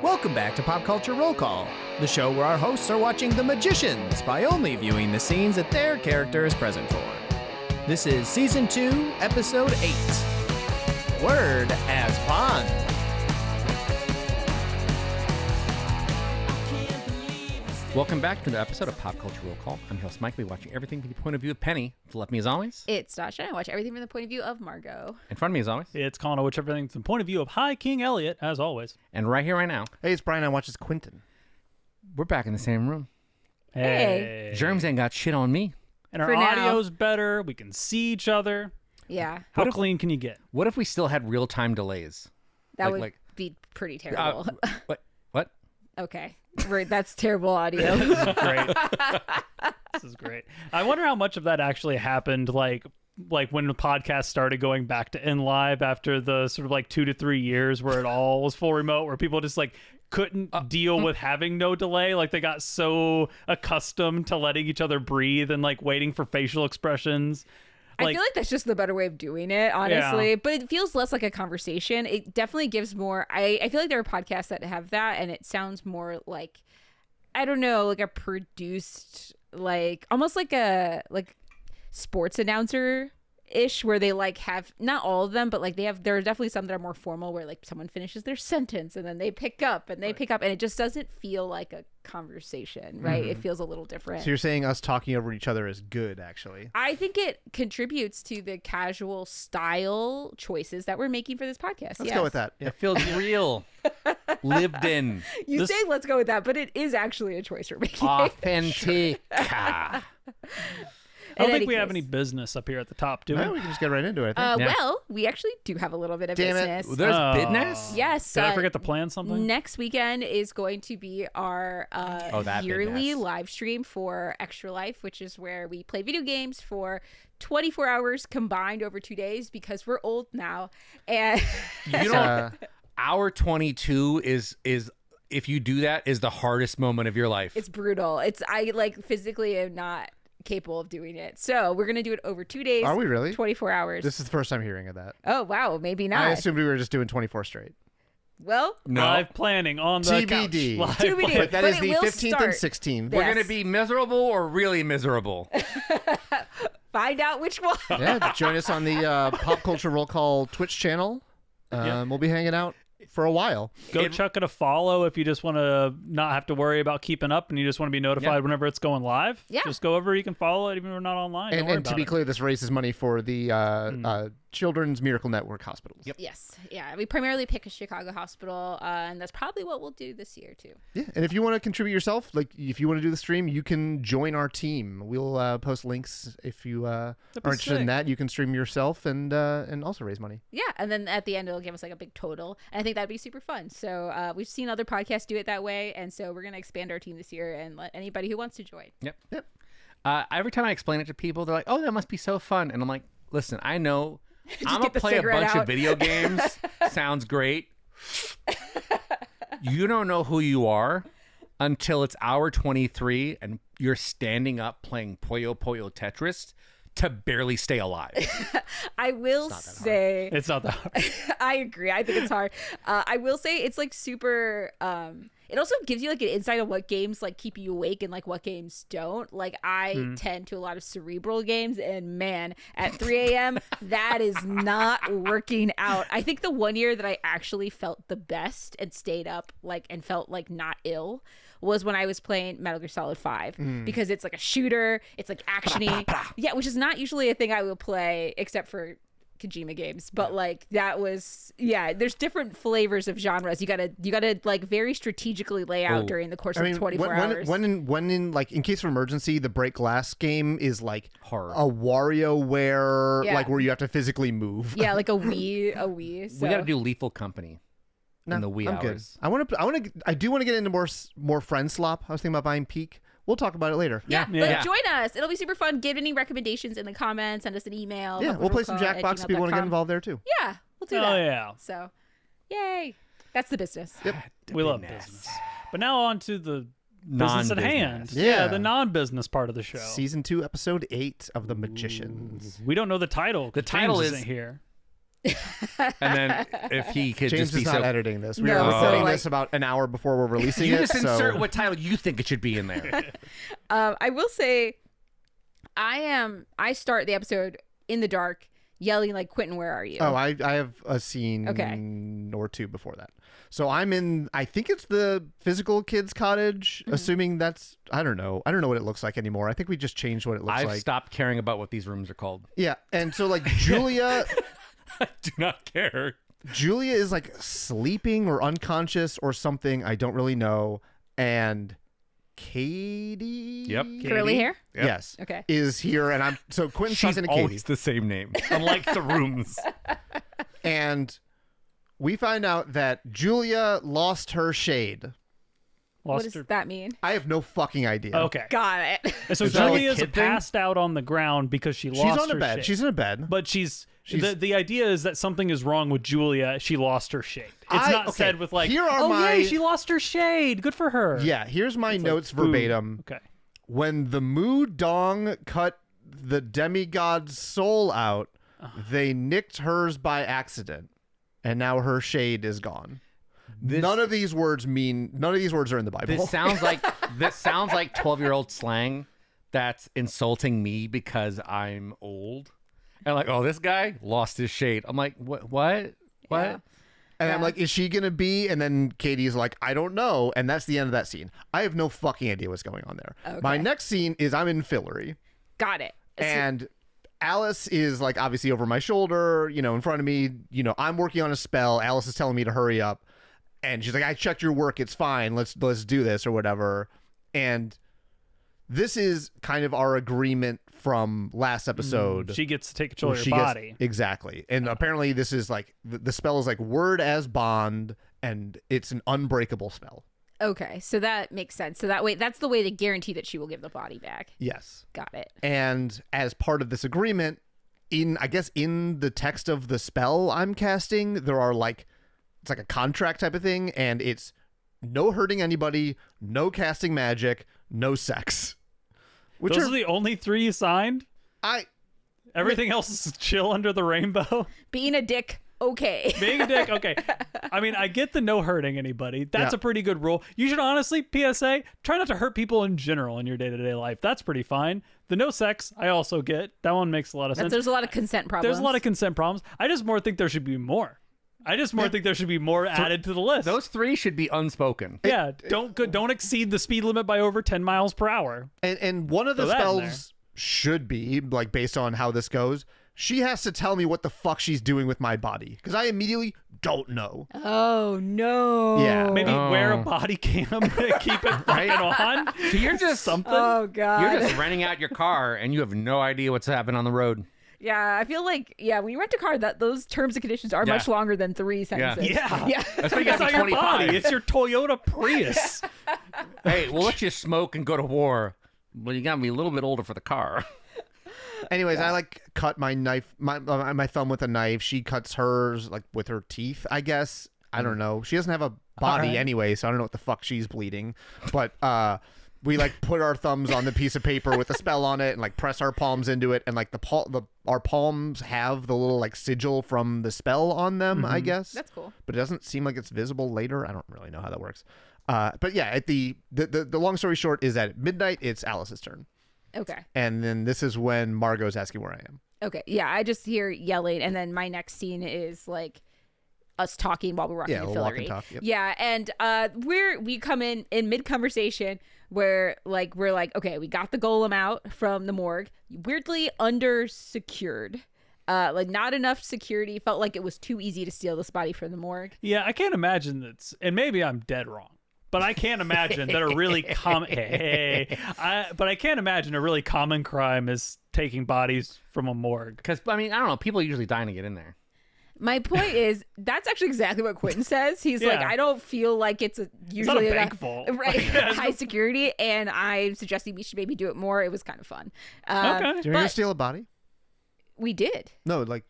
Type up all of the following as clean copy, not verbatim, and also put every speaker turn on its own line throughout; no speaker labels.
Welcome back to Pop Culture Roll Call, the show where our hosts are watching The Magicians by only viewing the scenes that their character is present for. This is Season 2, Episode 8. Word as Bond.
Welcome back to the episode of Pop Culture Roll Call. I'm your host Mike. We're watching everything from the point of view of Penny. To left me as always.
It's Dasha. I watch everything from the point of view of Margo.
In front of me as always.
It's Colin. I watch everything from the point of view of High King Elliot, as always.
And right here, right now.
Hey, it's Brian. I watch as Quentin.
We're back in the same room.
Hey.
Germs ain't got shit on me.
And our
For now.
audio's better. We can see each other.
Yeah.
How clean can you get?
What if we still had real-time delays?
That
Like-
would be pretty terrible.
What?
Okay. Right, that's terrible audio.
This is great. This is great. I wonder how much of that actually happened, like when the podcast started going back to in live after the sort of like 2 to 3 years where it all was full remote, where people just like couldn't deal with having no delay. Like they got so accustomed to letting each other breathe and like waiting for facial expressions.
I feel like that's just the better way of doing it, honestly.
Yeah.
But it feels less like a conversation. It definitely gives more. I feel like there are podcasts that have that, and it sounds more like, I don't know, like a produced, like almost like a sports announcer ish, where they like have not all of them, but like there are definitely some that are more formal, where like someone finishes their sentence and then they pick up and it just doesn't feel like a conversation, right? It feels a little different.
So you're saying us talking over each other is good, actually?
I think it contributes to the casual style choices that we're making for this podcast.
Let's go with that. Yeah.
It feels real. Lived in.
You say let's go with that, but it is actually a choice we're making.
Authentic.
I don't think we have any business up here at the top, do we?
No, we can just get right into it, I think.
Well, we actually do have a little bit of
Damn it.
business.
There's business?
Yes.
Did I forget to plan something?
Next weekend is going to be our
that
yearly
business.
live stream for Extra Life, which is where we play video games for 24 hours combined over 2 days because we're old now. And
You know, hour 22 is if you do that, is the hardest moment of your life.
it's brutal. I like physically am not capable of doing it. So we're going to do it over 2 days.
Are we really?
24 hours.
This is the first time hearing of that.
Oh, wow. Maybe not.
I assumed we were just doing 24 straight.
Well,
No.
Live planning on the
TBD.
couch. Live
TBD.
planning.
But that
But
is
it
the
will
15th
start.
and 16th.
Yeah.
We're going
Yes.
to be miserable or really miserable?
find out which one.
Yeah, join us on the Pop Culture Roll Call Twitch channel. We'll be hanging out for a while.
Go chuck it a follow if you just want to not have to worry about keeping up and you just want to be notified whenever it's going live.
Yeah.
Just go over. You can follow it even if we're not online. Don't worry
And to
about
be
it.
clear, this raises money for the Children's Miracle Network hospitals.
Yep.
Yes. Yeah. We primarily pick a Chicago hospital, and that's probably what we'll do this year, too.
Yeah, and if you want to contribute yourself, like if you want to do the stream, you can join our team. We'll post links if you are interested in
sick.
that. You can stream yourself and also raise money.
Yeah. And then at the end, it'll give us like a big total. And I think that'd be super fun. So we've seen other podcasts do it that way. And so we're going to expand our team this year and let anybody who wants to join.
Yep.
Yep.
Every time I explain it to people, they're like, "Oh, that must be so fun," and I'm like, "Listen, I know. I'm gonna
get the
play a
cigarette
bunch
out.
of video games. Sounds great. You don't know who you are until it's hour 23 and you're standing up playing Puyo Puyo Tetris to barely stay alive.
I will say,
It's not that hard.
I agree. I think it's hard. I will say it's like super. It also gives you like an insight on what games like keep you awake and like what games don't. Like I tend to a lot of cerebral games, and man, at 3 a.m. that is not working out. I think the one year that I actually felt the best and stayed up like and felt like not ill was when I was playing Metal Gear Solid 5 because it's like a shooter, it's like actiony, yeah, which is not usually a thing I will play except for Kojima games, but like that was there's different flavors of genres you gotta like very strategically lay out during the course of 24 hours.
When in like in case of emergency, the break glass game is like
Hard.
a WarioWare,
Yeah.
like where you have to physically move.
Yeah, like a Wii. So.
We got to do Lethal Company in the wee
I'm
hours.
good. I do want to get into more friend slop. I was thinking about buying Peak. We'll talk about it later.
Yeah,
Yeah.
but
Yeah.
join us. It'll be super fun. Give any recommendations in the comments. Send us an email.
Yeah, we'll play some Jackbox if people want to get involved there too.
Yeah, we'll do
Oh,
that.
yeah.
So, yay. That's the business.
Yep.
We love business. But now on to the business at hand.
Non-business.
Yeah.
The non-business part of the show.
Season 2, Episode 8 of The Magicians.
We don't know the title.
The
'cause
title
James
is-
isn't here.
And then if he could
James
just be
is not
so...
editing this. We
No,
are
so,
recording
like-
this about an hour before we're releasing
You
it.
just
so...
insert what title you think it should be in there.
I will say, I start the episode in the dark, yelling like, "Quentin, where are you?"
Oh, I have a scene or two before that. So I'm in, I think it's the physical kids cottage, assuming that's, I don't know what it looks like anymore. I think we just changed what it looks
I've
like.
stopped caring about what these rooms are called.
Yeah. And so like Julia
I do not care.
is like sleeping or unconscious or something. I don't really know. And Kady.
Yep.
Curly hair.
Yep.
Yes.
Okay.
Is here. And I'm, so Quentin's
She's
talking to
always
Kady.
the same name, unlike the rooms.
And we find out that Julia lost her shade.
What
Lost
does
her.
that mean?
I have no fucking idea.
Okay.
Got it.
And so
Is that like a
Julia's
kid thing?
passed out on the ground because she
She's
lost
on a
her
bed.
shade.
She's in a bed.
But the idea is that something is wrong with Julia. She lost her shade. It's not
okay,
said with like,
here are
oh
my-
yay, she lost her shade. Good for her.
Yeah, here's my
It's like,
notes
boom.
verbatim.
Okay.
When the Mu Dong cut the demigod's soul out, they nicked hers by accident, and now her shade is gone. None of these words are in the Bible.
This sounds like 12-year-old slang that's insulting me because I'm old. And like, oh, this guy lost his shade. I'm like, what?
Yeah.
And I'm
Yeah.
like, is she gonna be? And then Katie's like, I don't know. And that's the end of that scene. I have no fucking idea what's going on there.
Okay.
My next scene is I'm in Fillory.
Got it.
And Alice is like obviously over my shoulder, in front of me. I'm working on a spell. Alice is telling me to hurry up. And she's like, I checked your work. It's fine. Let's do this or whatever. And this is kind of our agreement from last episode.
She gets to take control
where
of
she
your
gets-
body.
exactly. And apparently this is like, the spell is like word as bond, and it's an unbreakable spell.
Okay, so that makes sense. So that's the way to guarantee that she will give the body back.
Yes.
Got it.
And as part of this agreement, in the text of the spell I'm casting, there are like, it's like a contract type of thing, and it's no hurting anybody, no casting magic, no sex. Which
Those
are
are the only 3 you signed? Everything else is chill under the rainbow.
Being a dick, okay.
Being a dick, okay. I mean, I get the no hurting anybody. That's
Yeah.
a pretty good rule. You should honestly, PSA, try not to hurt people in general in your day-to-day life. That's pretty fine. The no sex, I also get. That one makes a lot of sense.
There's a lot of consent problems.
There's a lot of consent problems. I just more think there should be more. Think there should be more added to the list.
Those 3 should be unspoken.
Yeah, don't exceed the speed limit by over 10 miles per hour.
and one of the
Throw that in
spells should be, like, based on how this goes, she has to tell me what the fuck she's doing with my body, because I immediately don't know.
Oh no.
Yeah.
Maybe
Oh.
wear a body cam to keep it fucking on.
So you're just
Something.
Oh god.
You're just renting out your car and you have no idea what's happening on the road.
Yeah, I feel like when you rent a car, that those terms and conditions are
Yeah.
much longer than 3 sentences.
Yeah.
Yeah.
That's why you
It's
got
not
to be
your body.
25.
It's your Toyota Prius.
Hey, we'll let you smoke and go to war. Well, you got to be a little bit older for the car.
Anyways, I like cut my knife, my thumb with a knife. She cuts hers like with her teeth, I guess. I don't know. She doesn't have a body
right.
anyway, so I don't know what the fuck she's bleeding. But we like put our thumbs on the piece of paper with a spell on it and like press our palms into it, and like our palms have the little like sigil from the spell on them, I guess.
That's cool.
But it doesn't seem like it's visible later. I don't really know how that works. But yeah, at the long story short is that at midnight it's Alice's turn.
Okay.
And then this is when Margo's asking where I am.
Okay. Yeah, I just hear yelling, and then my next scene is like us talking while we're walking
Yeah,
to
we'll walk and
Fillory.
talk, yep.
Yeah, and we come in mid conversation where like we're like, okay, we got the golem out from the morgue, weirdly under secured. Like not enough security. Felt like it was too easy to steal this body from the morgue.
Yeah, I can't imagine that's, and maybe I'm dead wrong, but I can't imagine that a really common. But I can't imagine a really common crime is taking bodies from a morgue.
Because, I mean, I don't know. People usually dying to get in there.
My point is that's actually exactly what Quentin says. He's like,
Yeah.
I don't feel like it's usually
bank
enough-
vault.
right?
Like, yeah,
high security, and I'm suggesting we should maybe do it more. It was kind of fun.
Okay.
Did you
But-
ever steal a body?
We did.
No, like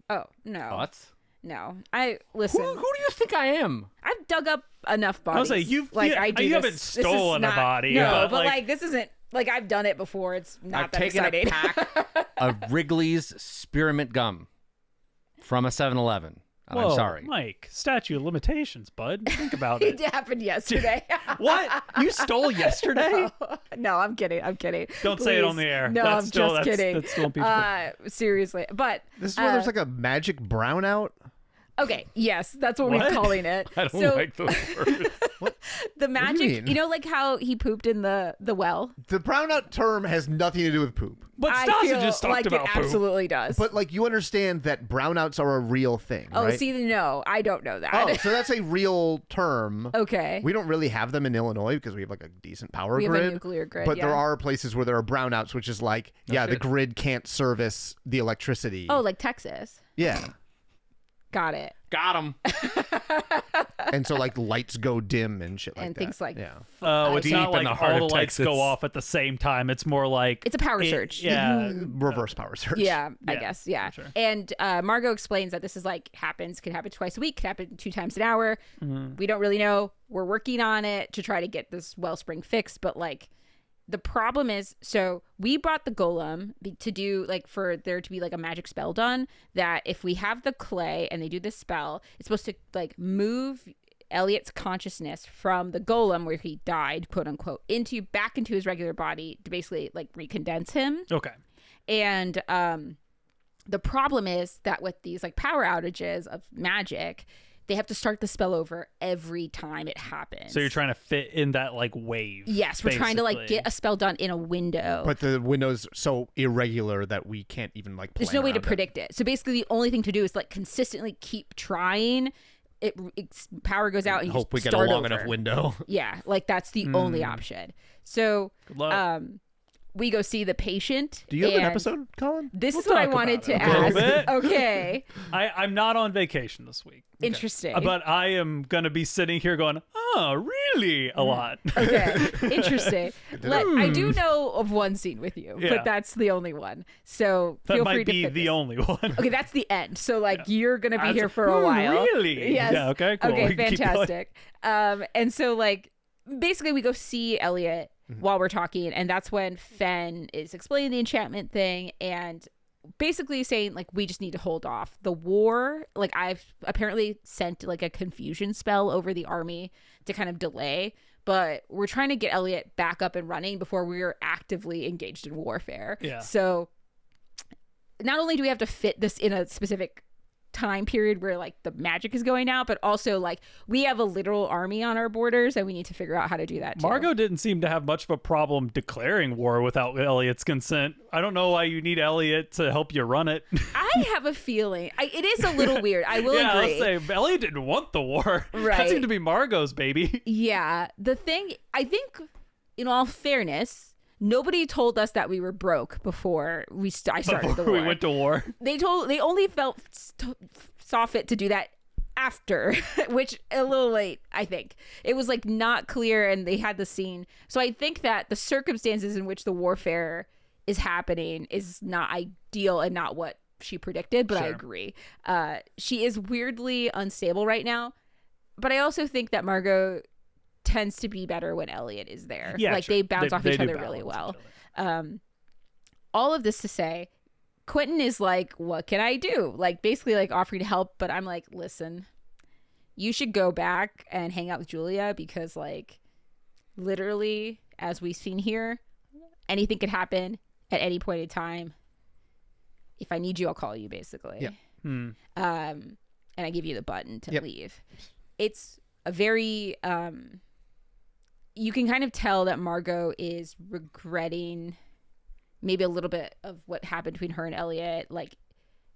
Oh no,
Thoughts?
no. I listen.
Who do you think I am?
I've dug up enough
I
bodies.
was like,
I do
you
this.
haven't
This is
stolen a
not-
body,
No,
but,
but
like-
like this isn't like I've done it before. It's not
I've
that
taken
exciting.
a pack of Wrigley's spearmint gum. from a 7-Eleven.
Whoa,
I'm sorry.
Mike, statute of limitations, bud. Think about
It
it.
happened yesterday.
What? You stole yesterday?
No, I'm kidding.
Don't say it on
Please.
the air.
No,
That's
I'm
still,
just kidding.
That's still impeachable.
Seriously. But
This is where there's like a magic brownout.
okay, yes, that's what
What?
we're calling it.
I don't
so
like those words.
the magic,
mean?
like how he pooped in the well?
The brownout term has nothing to do with poop.
But
I
Stassi
feel
just talked
like
about
it
poop.
absolutely does.
But like you understand that brownouts are a real thing,
oh,
right?
see, no, I don't know that.
Oh, so that's a real term.
Okay.
We don't really have them in Illinois because we have like a decent power
We have
grid.
a nuclear grid,
But
yeah.
there are places where there are brownouts, which is like, the
shit.
grid can't service the electricity.
Oh, like Texas.
Yeah.
Got it.
Got him.
And so like lights go dim and shit like
And
that.
things like
yeah.
Oh, it's
Deep
not
in
like
the heart
all
of
the lights
Texas.
go off at the same time. It's more like
It's a power surge.
Yeah.
Reverse power surge.
Yeah, I
Yeah,
guess. Yeah.
sure.
And Margo explains that this is like could happen twice a week, could happen 2 times an hour. We don't really know. We're working on it to try to get this wellspring fixed. But like the problem is, so we brought the golem to do like for there to be like a magic spell done that if we have the clay and they do this spell, it's supposed to like move Elliot's consciousness from the golem where he died, quote unquote, back into his regular body to basically like recondense him.
Okay.
And the problem is that with these like power outages of magic, they have to start the spell over every time it happens.
So you're trying to fit in that like wave.
Yes, we're trying to like
basically.
get a spell done in a window.
But the window's so irregular that we can't even like plan
There's no way to
around it.
predict it. So basically the only thing to do is like consistently keep trying. It's power goes out and you
Hope
just
we get a
start
long
over.
enough window.
Yeah, like that's the only option. So
Good luck.
we go see the patient.
Do you have an
and
episode, Colin?
This
We'll
is what I
talk
wanted
about
to
it a little
ask.
bit.
Okay.
I'm not on vacation this week.
Interesting.
But I am going to be sitting here going, oh, really? A lot.
Okay, interesting. I do know of one scene with you,
Yeah.
but that's the only one. So
That
feel
might
free to
be
fit
the
this.
only one.
Okay, that's the end. So like you're gonna be
That's-
here for a while.
Really?
Yes.
Yeah, okay, cool. We
Okay,
can keep going.
fantastic. And so like basically we go see Elliot while we're talking, and that's when Fen is explaining the enchantment thing and basically saying like we just need to hold off the war. Like I've apparently sent like a confusion spell over the army to kind of delay, but we're trying to get Elliot back up and running before we're actively engaged in warfare.
Yeah.
So not only do we have to fit this in a specific time period where like the magic is going out, but also like we have a literal army on our borders and we need to figure out how to do that too.
Margo didn't seem to have much of a problem declaring war without Elliot's consent. I don't know why you need Elliot to help you run it.
I have a feeling it is a little weird. I will
yeah,
agree.
I'll say Elliot didn't want the war.
Right.
That seemed to be Margo's baby.
Yeah, the thing, I think, in all fairness, nobody told us that we were broke before I started the war.
We went to war.
They only saw fit to do that after, which a little late, I think. It was like not clear, and they had the scene. So I think that the circumstances in which the warfare is happening is not ideal and not what she predicted, but I
Sure.
agree. She is weirdly unstable right now, but I also think that Margo tends to be better when Elliot is there.
Yeah,
like
sure.
they bounce off
They
each
do
other really
balance
well.
each other.
All of this to say, Quentin is like, what can I do? Like basically like offering to help, but I'm like, listen, you should go back and hang out with Julia because like literally, as we've seen here, anything could happen at any point in time. If I need you, I'll call you basically.
Yeah.
And I give you the button to
Yep.
leave. It's a very you can kind of tell that Margo is regretting maybe a little bit of what happened between her and Elliot. Like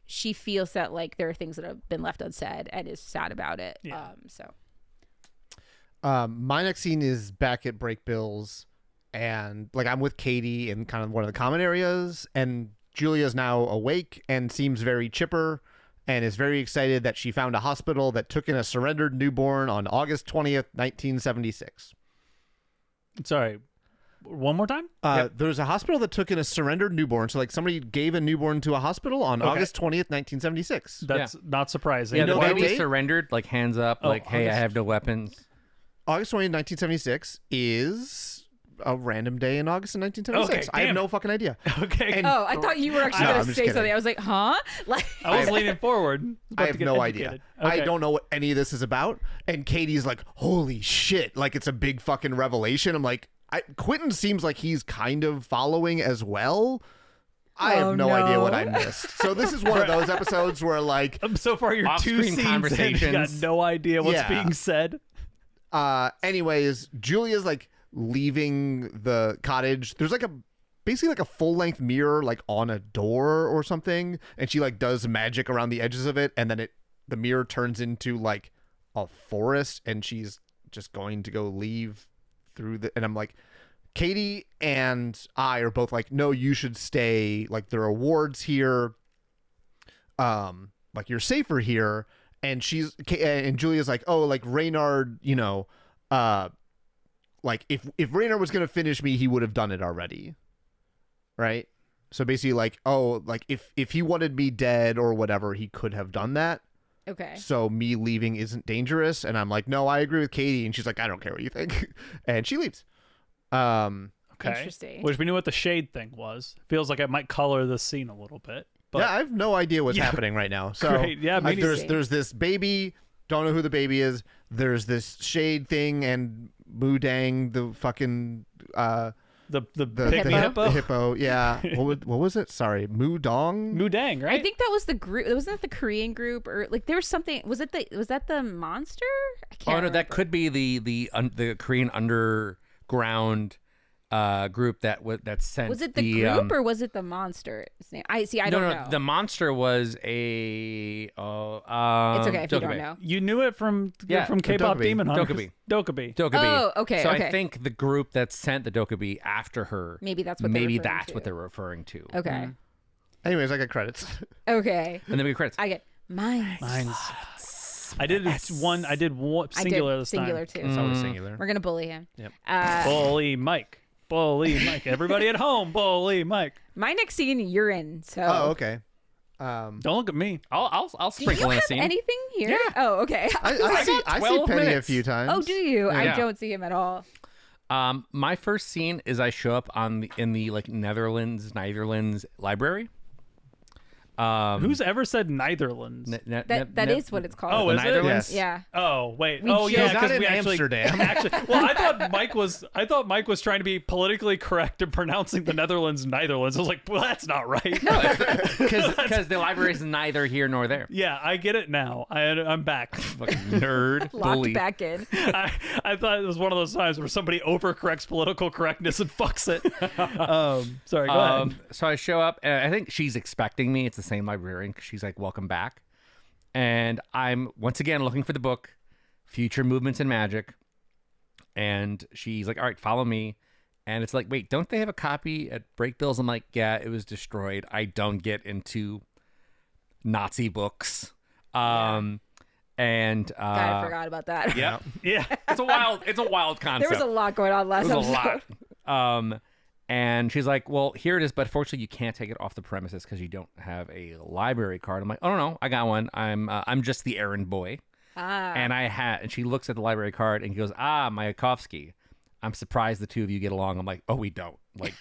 she feels that like there are things that have been left unsaid and is sad about it.
Yeah.
My next scene is back at Break Bills, and like I'm with Kady in kind of one of the common areas, and Julia's now awake and seems very chipper and is very excited that she found a hospital that took in a surrendered newborn on August 20th, 1976.
Sorry. One more time?
There's a hospital that took in a surrendered newborn. So like somebody gave a newborn to a hospital on August 20th, 1976.
That's not surprising.
Yeah,
know
the
that
baby
date?
surrendered, like hands up,
Oh,
like, hey, I
August.
have no weapons.
August 20th, 1976 is a random day in August in 1976.
Okay,
I have
damn
no
it.
fucking idea.
Okay.
And
Oh, I thought you were actually
No,
going
I'm
to
just
say
kidding.
something. I was like, huh? Like,
I was leaning forward.
I have no idea. I don't know what any of this is about. And Kady's like, holy shit. Like, it's a big fucking revelation. I'm like, Quentin seems like he's kind of following as well. I have no idea what I missed. So this is one of those episodes where, like,
So far, you're 2
Off-screen
scenes in. You got
conversations.
no idea what's
Yeah.
being said.
anyways, Julia's like leaving the cottage. There's like basically like a full-length mirror like on a door or something, and she like does magic around the edges of it, and then the mirror turns into like a forest, and she's just going to go leave through and I'm like, Kady and I are both like, no, you should stay. Like, there are wards here. Like, you're safer here. And Julia's like, oh, like Reynard, you know, like if Reynard was gonna finish me, he would have done it already, right? So basically, like, oh, like if he wanted me dead or whatever, he could have done that.
okay.
So me leaving isn't dangerous. And I'm like, no, I agree with Kady. And she's like, I don't care what you think, and she leaves.
Okay.
Interesting.
Which we knew what the shade thing was. Feels like it might color the scene a little bit. But
yeah, I have no idea what's
Yeah.
happening right now. So
Great. Yeah, me
like,
neither.
there's this baby, don't know who the baby is. There's this shade thing and Moodang, the fucking
the
Hippo?
hippo.
Yeah. what was it? Sorry, Moodong.
Mudang, right?
I think that was the group. Wasn't that the Korean group, or like there was something? Was that the monster? I can't.
Oh no, that
remember.
could be the Korean underground group that sent.
Was it the group or was it the monster? Name? I don't know.
The monster was a.
It's okay if you don't
Dokkaebi.
know.
You knew it from K-pop
Dokkaebi.
Demon Hunters.
Dokkaebi.
Dokkaebi.
Dokkaebi.
Oh, okay,
So
okay.
I think the group that sent the Dokkaebi after her.
Maybe that's what
they're referring to.
Okay.
Anyways, I got credits.
Okay.
And then we get credits.
I get mine.
I did one. I did one singular this
singular
time.
too.
It's always singular.
We're gonna bully him.
Yep.
Bully Mike. Everybody at home, bully Mike.
My next scene, you're in. So.
Oh, okay.
Don't look at me.
I'll
Do you
sprinkle in a
have
scene.
anything here?
Yeah.
Oh, okay.
I see
12
Penny
minutes.
a few times.
Oh, do you? I
Yeah.
don't see him at all.
My first scene is I show up in the like Netherlands library.
Who's ever said Neitherlands?
That is what it's called.
Oh, is it?
Netherlands?
Yes.
Yeah.
Oh wait.
We
Oh yeah,
just-
Not
because
in
we actually
Amsterdam.
Well, I thought Mike was trying to be politically correct in pronouncing the Netherlands Neitherlands. I was like, well, that's not right.
Because the library is neither here nor there.
Yeah, I get it now. I'm back.
Fucking nerd.
Locked
bully.
back in.
I thought it was one of those times where somebody overcorrects political correctness and fucks it. Sorry, go ahead.
So I show up, and I think she's expecting me. It's the same librarian. 'Cause she's like, welcome back. And I'm once again looking for the book, Future Movements in Magic. And she's like, all right, follow me. And it's like, wait, don't they have a copy at Break Bills? I'm like, yeah, it was destroyed. I don't get into Nazi books. And
God, I forgot about that.
yeah,
Yeah.
it's a wild concept.
There was a lot going on last
It was
episode.
a lot. And she's like, well, here it is, but fortunately you can't take it off the premises because you don't have a library card. I'm like, oh no, I got one. I'm just the errand boy. And she looks at the library card and goes, Mayakovsky. I'm surprised the two of you get along. I'm like, oh, we don't. Like,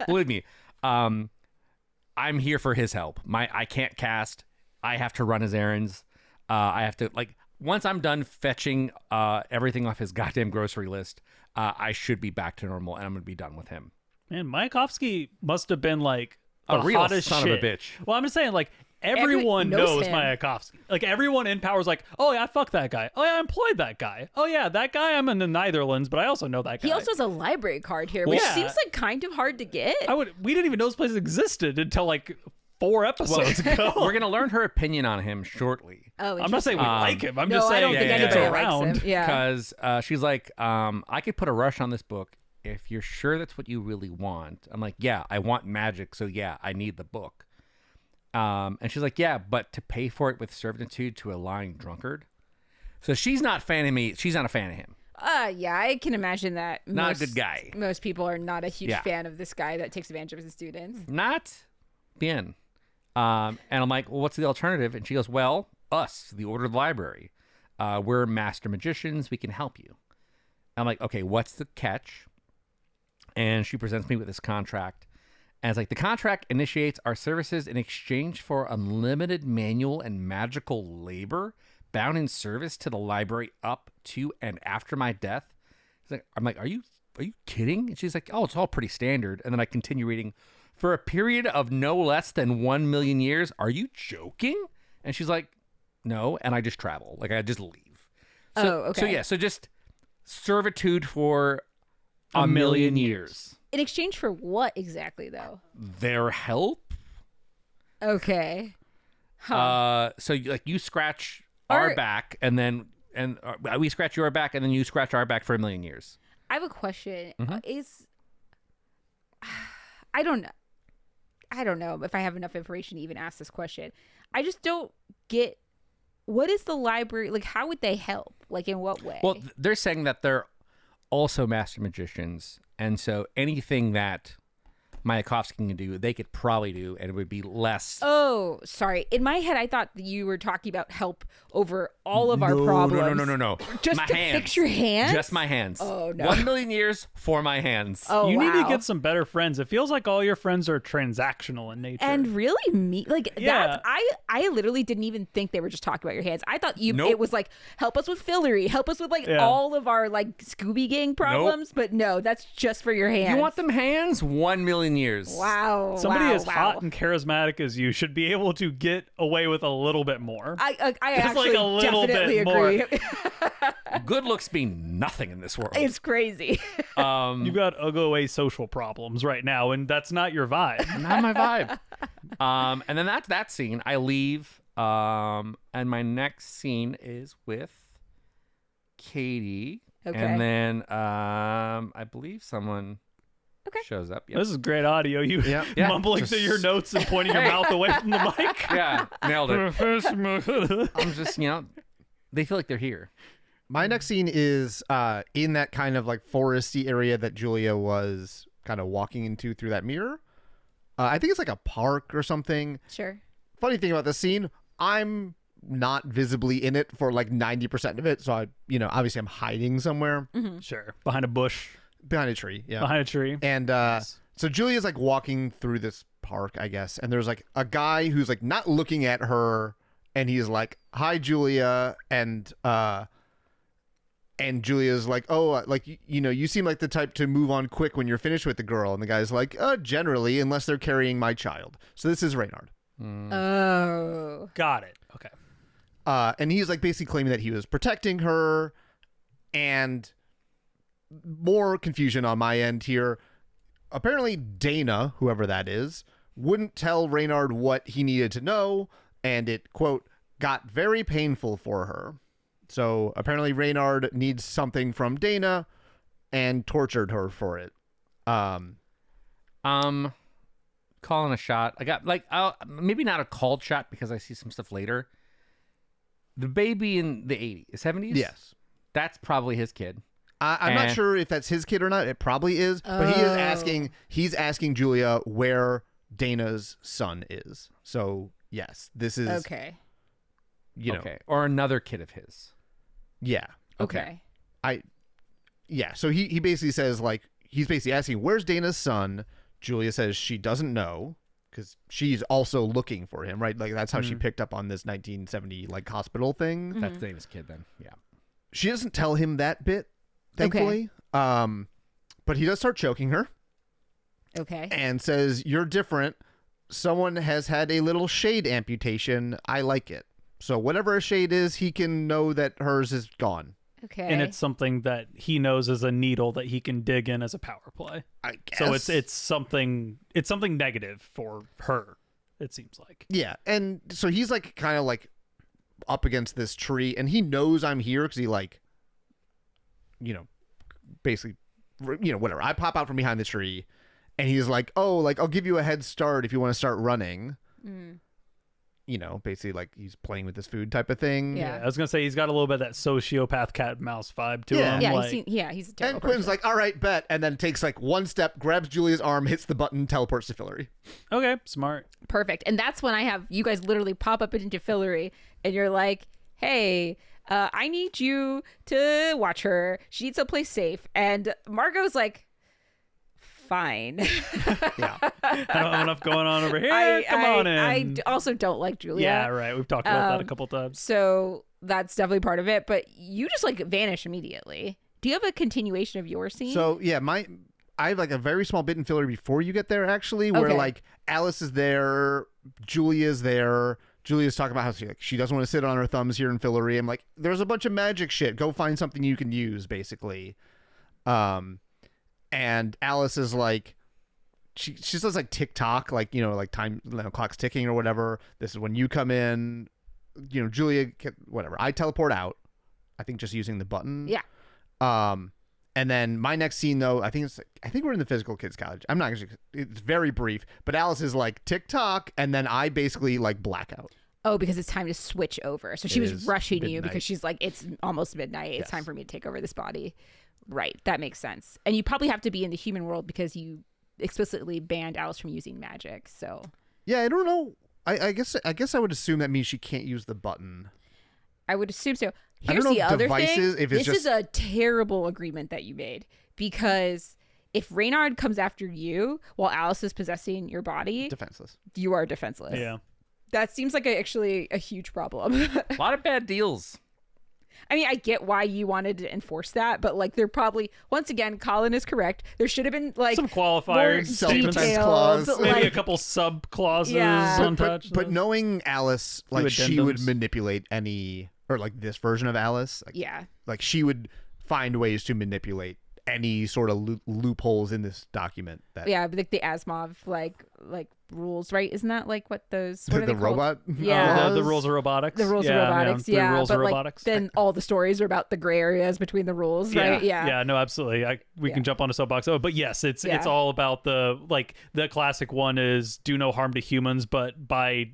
believe me, I'm here for his help. I can't cast. I have to run his errands. I have to, like, once I'm done fetching everything off his goddamn grocery list, I should be back to normal and I'm going to be done with him.
Man, Mayakovsky must have been like the
A real
hottest
son
shit.
of a bitch.
Well, I'm just saying, like, everyone
knows
knows
him.
Mayakovsky. Like, everyone in power's like, oh yeah, I fucked that guy. Oh yeah, I employed that guy. Oh yeah, that guy I'm in the Netherlands, but I also know that guy.
He also has a library card here, which
Yeah.
seems like kind of hard to get.
We didn't even know this place existed until like 4 episodes ago.
We're going to learn her opinion on him shortly.
Oh,
I'm not saying we like him. I'm
no,
just
I
saying
don't think
yeah,
anybody
yeah.
around.
likes him. Yeah.
Because she's like, I could put a rush on this book if you're sure that's what you really want. I'm like, yeah, I want magic, so yeah, I need the book. And she's like, yeah, but to pay for it with servitude to a lying drunkard. So she's not a fan of me. She's not a fan of him.
Yeah, I can imagine that.
Not a good guy.
Most people are not a huge
Yeah.
fan of this guy that takes advantage of his students.
Not bien. And I'm like, well, what's the alternative? And she goes, well, us, the Order of the Library. We're master magicians. We can help you. I'm like, okay, what's the catch? And she presents me with this contract. And it's like, the contract initiates our services in exchange for unlimited manual and magical labor bound in service to the library up to and after my death. I'm like, are you kidding? And she's like, oh, it's all pretty standard. And then I continue reading, for a period of no less than 1 million years. Are you joking? And she's like, no. And I just travel. Like, I just leave. So,
okay.
So yeah, so just servitude for a million years.
In exchange for what exactly, though?
Their help.
Okay. Huh.
So you scratch our back, and then we scratch your back, and then you scratch our back for 1 million years.
I have a question. I don't know if I have enough information to even ask this question. I just don't get, what is the library like? How would they help? Like, in what way?
Well, they're saying that they're also master magicians, and so anything that Mayakovsky can do, they could probably do, and it would be less.
Oh, sorry. In my head, I thought that you were talking about help over all of our problems.
No.
Just
my
to
hands.
fix your hands?
Just my hands.
Oh, no.
1 million years for my hands.
Oh,
You need
wow.
to get some better friends. It feels like all your friends are transactional in nature.
And really, me like
Yeah.
that. I literally didn't even think they were just talking about your hands. I thought
Nope.
it was like, help us with Fillory, help us with like all of our like Scooby Gang problems. But no, that's just for your hands.
You want them hands? 1 million years.
Wow.
Somebody
wow,
as
wow.
hot and charismatic as you should be able to get away with a little bit more.
I
Just
actually
like a little
definitely
bit more.
agree.
Good looks mean nothing in this world.
It's crazy.
You've got ugly away social problems right now, and that's not your vibe.
Not my vibe. And then that's that scene. I leave. And my next scene is with Kady.
Okay.
And then I believe someone shows up. Yep.
This is great audio. You
Yeah.
mumbling through your notes and pointing your mouth away from the mic.
Yeah, nailed it. I'm just, they feel like they're here.
My next scene is in that kind of like foresty area that Julia was kind of walking into through that mirror. I think it's like a park or something.
Sure.
Funny thing about this scene, I'm not visibly in it for like 90% of it. So obviously I'm hiding somewhere
Sure. Behind a bush.
behind a tree. Yeah.
Behind a tree.
And so Julia's like walking through this park, I guess. And there's like a guy who's like not looking at her. And he's like, hi, Julia. And Julia's like, oh, like, you seem like the type to move on quick when you're finished with the girl. And the guy's like, generally, unless they're carrying my child. So this is Reynard.
Oh.
Got it. Okay.
And he's like basically claiming that he was protecting her, and more confusion on my end here. Apparently Dana, whoever that is, wouldn't tell Reynard what he needed to know, and it, quote, got very painful for her. So apparently Reynard needs something from Dana and tortured her for it.
Calling a shot. I got maybe not a called shot because I see some stuff later. The baby in the 80s, 70s?
Yes.
That's probably his kid.
I'm not sure if that's his kid or not. It probably is. But he's asking Julia where Dana's son is. So, yes, this is...
Okay.
Okay. Or another kid of his.
Yeah.
Okay.
So he basically says, like, he's basically asking, where's Dana's son? Julia says she doesn't know because she's also looking for him, right? Like, that's how she picked up on this 1970, like, hospital thing.
That's Dana's kid then. Yeah.
She doesn't tell him that bit, thankfully. But he does start choking her.
Okay.
And says, you're different. Someone has had a little shade amputation. I like it. So whatever a shade is, he can know that hers is gone.
Okay.
And it's something that he knows is a needle that he can dig in as a power play.
I guess.
So it's something negative for her, it seems like.
Yeah. And so he's like kind of like up against this tree, and he knows I'm here because he like, basically, whatever. I pop out from behind the tree, and he's like, oh, like, I'll give you a head start if you want to start running. Basically like he's playing with this food type of thing.
Yeah.
I was gonna say he's got a little bit of that sociopath cat and mouse vibe to him.
Yeah,
like,
he's a terrible
And Quinn's
person.
like, all right, bet. And then takes like one step, grabs Julia's arm, hits the button, teleports to Fillory.
okay, smart.
Perfect. And that's when I have you guys literally pop up into Fillory and you're like, hey, I need you to watch her. She needs someplace safe. And Margo's like, fine.
Yeah.
I don't have enough going on over here. Come on in.
I also don't like Julia.
Yeah, right. We've talked about that a couple times.
So that's definitely part of it. But you just like vanish immediately. Do you have a continuation of your scene?
So yeah, I have like a very small bit in Fillory before you get there, actually, where
Okay.
like Alice is there, Julia's there. Julia's talking about how she doesn't want to sit on her thumbs here in Fillory. I'm like, there's a bunch of magic shit. Go find something you can use, basically. And Alice is like, she says like TikTok, like, you know, like time, you know, clock's ticking or whatever. This is when you come in. You know, Julia, whatever. I teleport out. I think just using the button.
Yeah.
And then my next scene, though, I think we're in the physical kids college. I'm not actually. It's very brief, but Alice is like TikTok, and then I basically like blackout.
Oh, because it's time to switch over. So she
It
was
is
rushing you
midnight.
because she's like, it's almost midnight. It's
Yes.
time for me to take over this body. Right. That makes sense. And you probably have to be in the human world because you explicitly banned Alice from using magic. So
Yeah, I don't know. I guess I would assume that means she can't use the button.
I would assume so.
I
Here's
don't know
the
if
other
devices-
thing.
if it's
This is
just-
a terrible agreement that you made because if Reynard comes after you while Alice is possessing your body,
Defenseless.
you are defenseless.
Yeah.
That seems like actually a huge problem.
A lot of bad deals.
I mean, I get why you wanted to enforce that, but like, they're probably, once again, Colin is correct. There should have been like
Some
more
qualifier statements.
Self-defense
details,
clause.
Maybe
like,
a couple sub clauses
Yeah.
untouched.
But knowing Alice, like she would
addendums.
manipulate any, or like this version of Alice,
yeah.
like she would find ways to manipulate any sort of loopholes in this document. That
Yeah, but like the Asimov like rules, right? Isn't that like what those what are
the
they called?
robot.
Yeah.
the rules of robotics.
The rules of robotics,
three
yeah.
rules
But
of
like
robotics.
then all the stories are about the gray areas between the rules, right? Yeah.
Yeah, no, absolutely. We can jump on a soapbox. Oh, but yes, it's
Yeah.
all about the classic one is do no harm to humans, but by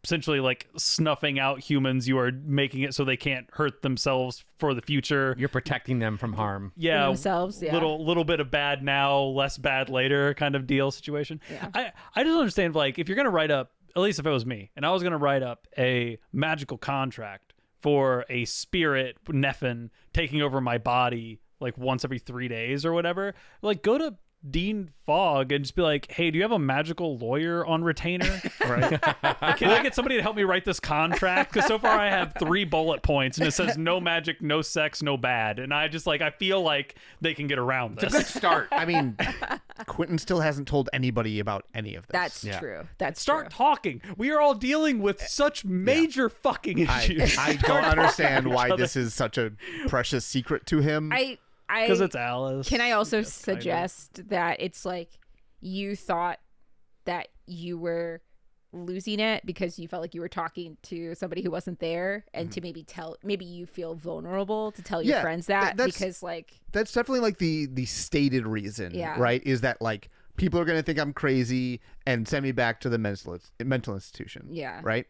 essentially like snuffing out humans, you are making it so they can't hurt themselves for the future.
You're protecting them from harm.
Yeah,
themselves, yeah.
little bit of bad now, less bad later kind of deal situation.
Yeah.
I just don't understand, like, if you're gonna write up, at least if it was me, and I was gonna write up a magical contract for a spirit niffin taking over my body like once every 3 days or whatever, like go to Dean Fogg and just be like, hey, do you have a magical lawyer on retainer? Right? Can I get somebody to help me write this contract? Because so far I have 3 bullet points and it says no magic, no sex, no bad. And I just like, I feel like they can get around this.
Good start.
I mean, Quentin still hasn't told anybody about any of this.
That's
Yeah.
true. That's
Start
true.
talking. We are all dealing with such major fucking issues.
I don't understand why this is such a precious secret to him.
Because it's Alice.
Can I also
Yes, kind of.
suggest that it's like you thought that you were losing it because you felt like you were talking to somebody who wasn't there, and to maybe you feel vulnerable to tell your
Yeah,
friends that
that's-
because like
That's definitely like the stated reason,
Yeah.
right? Is that like people are going to think I'm crazy and send me back to the mental institution.
Yeah.
Right?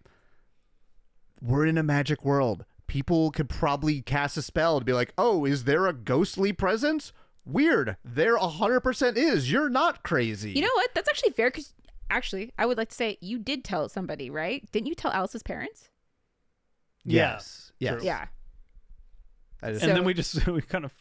We're in a magic world. People could probably cast a spell to be like, oh, is there a ghostly presence? Weird. There 100% is. You're not crazy.
you know what? That's actually fair because actually I would like to say you did tell somebody, right? Didn't you tell Alice's parents?
Yes.
Yeah,
Yes.
true.
Yeah.
That is-
And
So-
then we kind of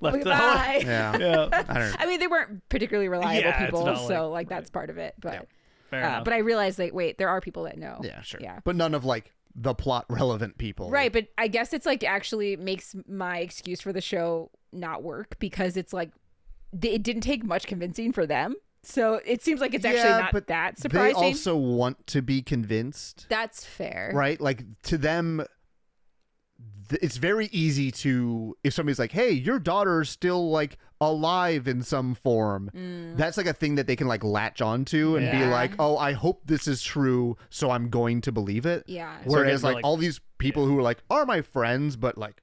left the
Bye.
yeah.
Yeah,
I don't know.
I mean, they weren't particularly reliable
Yeah, it's
people,
not
so
like-
that's part of it. But
fair enough.
but I realized like, wait, there are people that know.
Yeah, sure.
Yeah.
But none of like the plot relevant people.
Right, but I guess it's like actually makes my excuse for the show not work because it's like it didn't take much convincing for them. So it seems like it's actually not
but
that
they
surprising.
also want to be convinced,
That's fair.
right? Like to them, it's very easy to, if somebody's like, hey, your daughter's still like alive in some form, that's like a thing that they can like latch onto and be
Yeah.
like, oh, I hope this is true, so I'm going to believe it.
Yeah.
Whereas
getting,
like all these people who are like are my friends, but like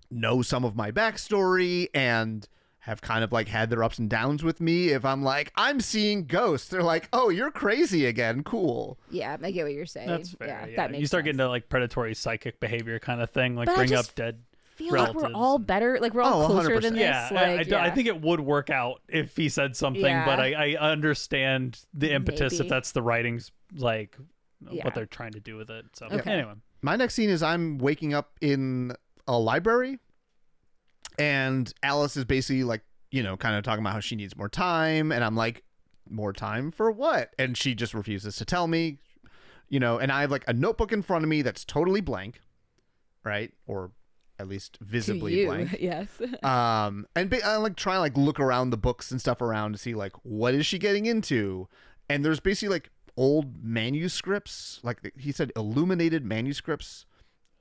know some of my backstory and have kind of like had their ups and downs with me. If I'm like, I'm seeing ghosts, they're like, oh, you're crazy again. Cool.
Yeah, I get what you're saying.
That's fair. Yeah,
that makes
you start
sense.
getting to like predatory psychic behavior kind of thing, like
But I
bring up
just
dead.
feel like we're
relatives.
all better. Like we're all
Oh,
closer
100%.
than this.
Yeah,
Like,
I think it would work out if he said something,
Yeah.
but I understand the impetus
Maybe.
if that's the writings, like
Yeah.
what they're trying to do with it. So
Okay.
anyway,
My next scene is I'm waking up in a library and Alice is basically like, kind of talking about how she needs more time. And I'm like, more time for what? And she just refuses to tell me, and I have like a notebook in front of me that's totally blank, right? Or at least visibly blank.
Yes.
And I like try to like look around the books and stuff around to see like what is she getting into, and there's basically like old manuscripts, like he said, illuminated manuscripts,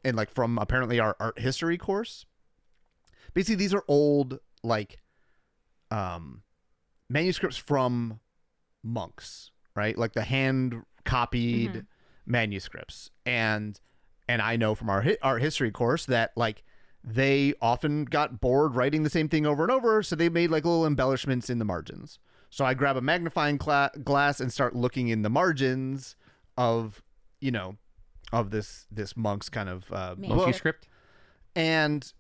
and like from apparently our art history course. Basically, these are old like manuscripts from monks, right? Like the hand copied manuscripts, and I know from our art history course that like they often got bored writing the same thing over and over, so they made like little embellishments in the margins. So I grab a magnifying glass and start looking in the margins of this monk's kind of
Manuscript.
and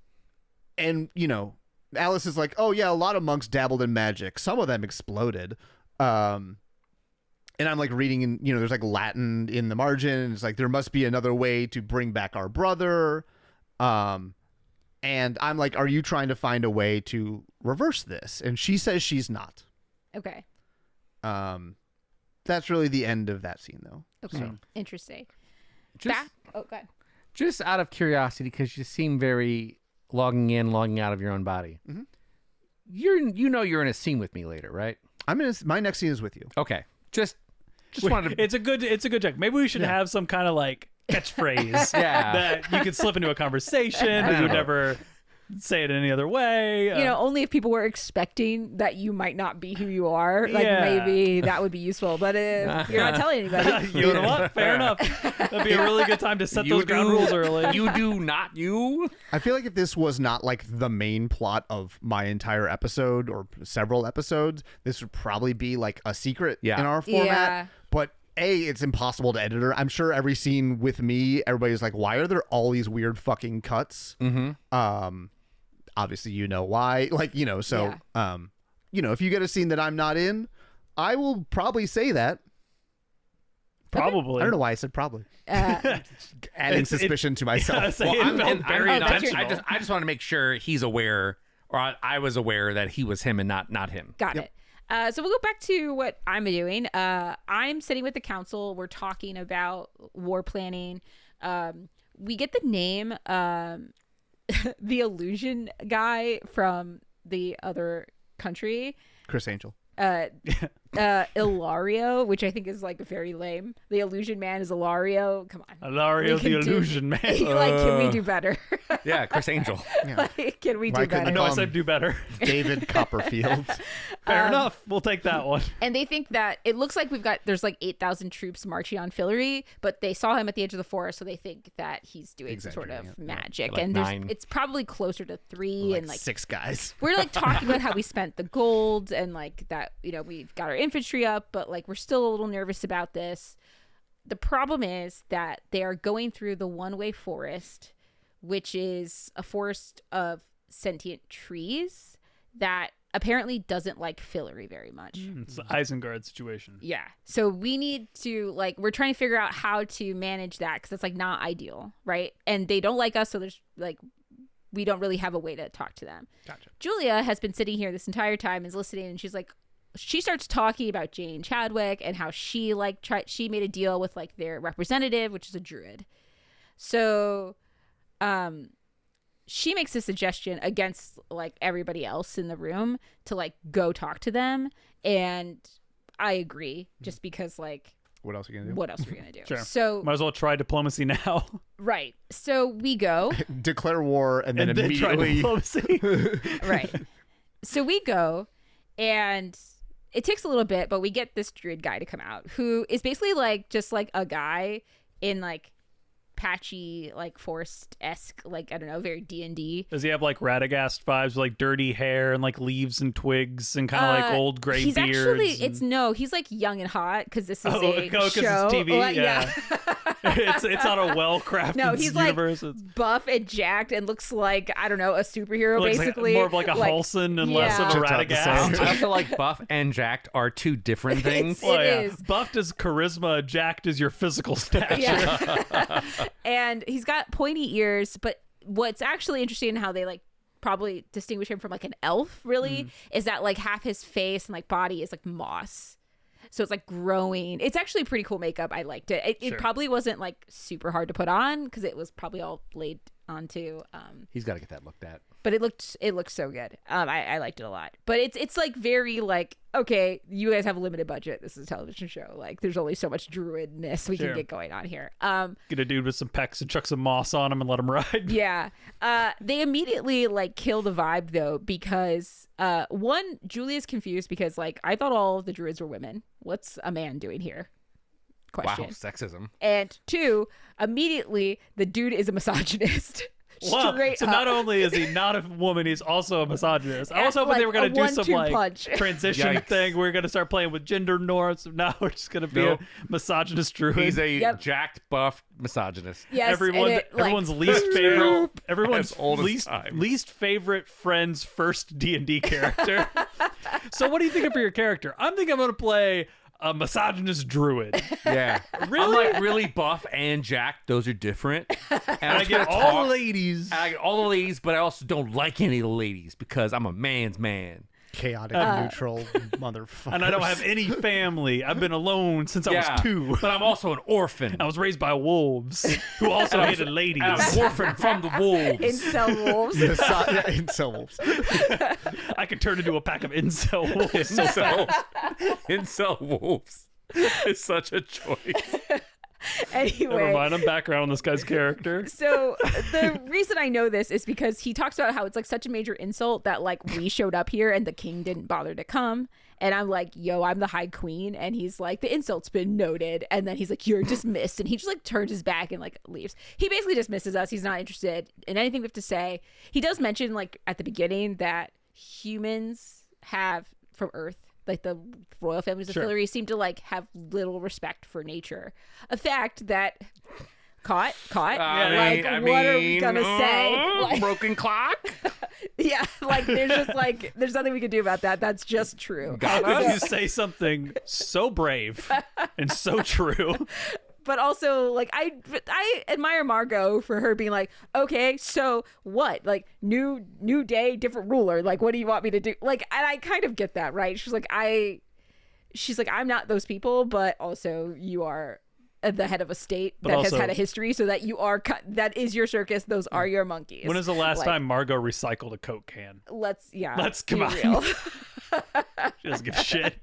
Alice is like, oh yeah, a lot of monks dabbled in magic. Some of them exploded. And I'm like reading in, there's like Latin in the margin. It's like, there must be another way to bring back our brother. And I'm like, are you trying to find a way to reverse this? And she says she's not.
Okay.
That's really the end of that scene, though.
Okay.
So.
Interesting.
Just,
Okay.
just out of curiosity, because you seem very logging in, logging out of your own body.
Mm-hmm.
You're in a scene with me later, right?
My next scene is with you.
Okay. Just wanted to.
It's a good check. Maybe we should have some kind of like catchphrase that you could slip into a conversation, but you would never say it any other way.
Only if people were expecting that you might not be who you are, like maybe that would be useful. But if you're not telling anybody,
you know what? Fair enough. That'd be a really good time to set those ground rules early.
You do, not you.
I feel like if this was not like the main plot of my entire episode or several episodes, this would probably be like a secret in our format.
Yeah.
But it's impossible to edit her. I'm sure every scene with me, everybody's like, why are there all these weird fucking cuts?
Mm-hmm.
Obviously, why. Like, so, if you get a scene that I'm not in, I will probably say that.
Probably.
I don't know why I said probably. Adding suspicion to myself.
Yeah,
I just want to make sure he's aware, or I was aware that he was him and not him.
Got it. So we'll go back to what I'm doing. I'm sitting with the council. We're talking about war planning. We get the name, the illusion guy from the other country.
Chris Angel.
Ilario, which I think is like very lame. The illusion man is Ilario. Come on,
Ilario the illusion man.
Can we do better?
Yeah, Chris Angel.
Yeah.
Can we do better?
No, I said do better.
David Copperfield.
Fair enough. We'll take that one.
And they think that it looks like there's like 8,000 troops marching on Fillory, but they saw him at the edge of the forest, so they think that he's doing some sort of magic.
Like
and
9.
It's probably closer to 3 and like
6 guys.
We're like talking about how we spent the gold and like that, we've got our infantry up, but like we're still a little nervous about this. The problem is that they are going through the one-way forest, which is a forest of sentient trees that apparently doesn't like Fillory very much.
It's the Isengard situation.
Yeah. So we need to we're trying to figure out how to manage that because it's like not ideal, right? And they don't like us, so there's like we don't really have a way to talk to them.
Gotcha.
Julia has been sitting here this entire time and is listening, and she's like, she starts talking about Jane Chadwick and how she she made a deal with like their representative, which is a druid. So she makes a suggestion against like everybody else in the room to like go talk to them, and I agree just because like
what else are you gonna do?
What else are we gonna do?
Sure.
So
might as well try diplomacy now.
Right. So we go
declare war and then
try
immediately
diplomacy.
Right. So we go, and it takes a little bit, but we get this druid guy to come out who is basically like just like a guy in like patchy like forest-esque, like I don't know, very D&D.
Does he have like Radagast vibes, like dirty hair and like leaves and twigs and kind of like old gray
he's
beards?
He's like young and hot because this is a
because
show.
it's TV.
Well,
yeah. it's not a well-crafted
No, he's
universe.
like buff and jacked and looks like, I don't know, a superhero
Looks
basically.
like more of like a Halson and less of a Radagast.
I feel like buff and jacked are two different things.
It is.
Buffed is charisma, jacked is your physical stature.
Yeah. And he's got pointy ears, but what's actually interesting in how they like probably distinguish him from like an elf really is that like half his face and like body is like moss. So it's like growing. It's actually pretty cool makeup. I liked it. It probably wasn't like super hard to put on because it was probably all laid onto.
He's got to get that looked at.
But it looked so good. I liked it a lot. But it's like very like, okay, you guys have a limited budget. This is a television show. Like there's only so much druidness we can get going on here.
Get a dude with some pecs and chuck some moss on him and let him ride.
Yeah. They immediately like kill the vibe though because one, Julia's confused because like I thought all of the druids were women. What's a man doing here? Question.
Wow, sexism.
And two, immediately the dude is a misogynist.
Wow.
Straight
So
up.
not only is he not a woman, he's also a misogynist. I was hoping
Like
they were going to
a
do some
1-2
like
punch.
transition
Yikes.
thing. We're going to start playing with gender norms. Now we're just going to be
Nope.
a misogynist druid.
He's a
Yep.
jacked, buff misogynist.
Yes,
Everyone,
and it, like,
everyone's least favorite, everyone's
As old as
least
time.
least favorite friend's first D&D character. So what are you thinking for your character? I'm thinking I'm going to play a misogynist druid.
Yeah.
Really?
I'm like really buff and jacked. Those are different. And
I get all the ladies.
I get all the ladies, but I also don't like any of the ladies because I'm a man's man.
Chaotic, neutral motherfucker.
And I don't have any family. I've been alone since I was 2.
But I'm also an orphan.
I was raised by wolves who also hated ladies.
And I'm an orphan from the wolves.
incel wolves.
Incel wolves.
I could turn into a pack of incel wolves so fast.
Incel wolves. It's such a choice.
Anyway.
Never mind, I'm background on this guy's character.
So the reason I know this is because he talks about how it's like such a major insult that like we showed up here and the king didn't bother to come. And I'm like, yo, I'm the high queen. And he's like, the insult's been noted. And then he's like, you're dismissed. And he just like turns his back and like leaves. He basically dismisses us. He's not interested in anything we have to say. He does mention like at the beginning that humans have from Earth, like the royal families of
Sure.
Fillory seem to like have little respect for nature. A fact that caught. Like, what are we gonna say? Like,
broken clock?
yeah, like there's just like there's nothing we can do about that. That's just true.
How could you say something so brave and so true?
But also, like, I admire Margo for her being like, okay, so what? Like, new day, different ruler. Like, what do you want me to do? Like, and I kind of get that, right? She's like, I'm not those people, but also you are the head of a state
But
that
also-
has had a history, so that you are that is your circus. Those are your monkeys.
When is the last
Like,
time Margo recycled a Coke can?
Let's
Come
be
on.
real.
She doesn't give a shit.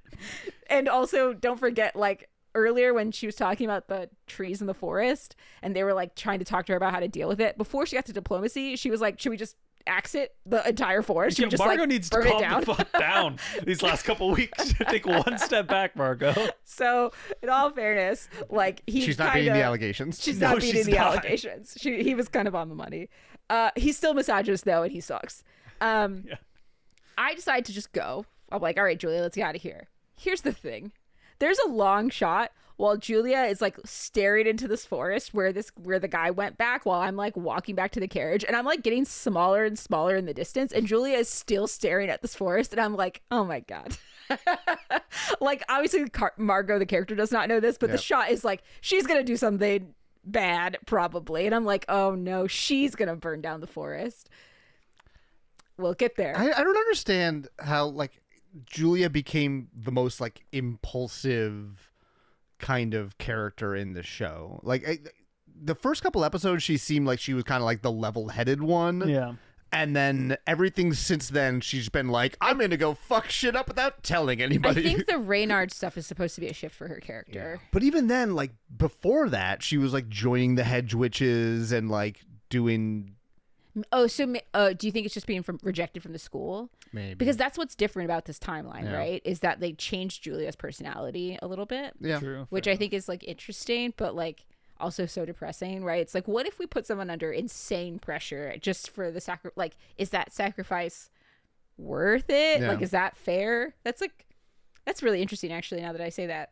And also, don't forget, like, earlier when she was talking about the trees in the forest and they were like trying to talk to her about how to deal with it, before she got to diplomacy, she was like, should we just axe it, the entire forest? Should
Yeah,
we just
Margo
like
needs to
burn it
calm
down?
the fuck down these last couple weeks. Take one step back, Margo.
So in all fairness, like
She's not beating the allegations.
She's
No,
not beating
she's
the
not.
allegations. He was kind of on the money. He's still misogynist though, and he sucks. I decide to just go. I'm like, all right, Julia, let's get out of here. Here's the thing. There's a long shot while Julia is like staring into this forest where the guy went back, while I'm like walking back to the carriage, and I'm like getting smaller and smaller in the distance, and Julia is still staring at this forest, and I'm like, oh my god. Like, obviously Margo the character does not know this, but the shot is like she's gonna do something bad probably, and I'm like, oh no, she's gonna burn down the forest. We'll get there.
I don't understand how like Julia became the most like impulsive kind of character in the show. Like the first couple episodes, she seemed like she was kind of like the level-headed one.
Yeah.
And then everything since then, she's been like, I'm gonna go fuck shit up without telling
I
anybody.
think the Reynard stuff is supposed to be a shift for her character.
But even then, like before that, she was like joining the hedge witches and like doing.
Oh, so do you think it's just being rejected from the school?
Maybe.
Because that's what's different about this timeline,
Yeah.
right? Is that they changed Julia's personality a little bit,
Yeah.
True.
which I think is like interesting, but like also so depressing, right? It's like, what if we put someone under insane pressure just for the like, is that sacrifice worth it?
Yeah.
Like, is that fair? That's really interesting, actually, now that I say that.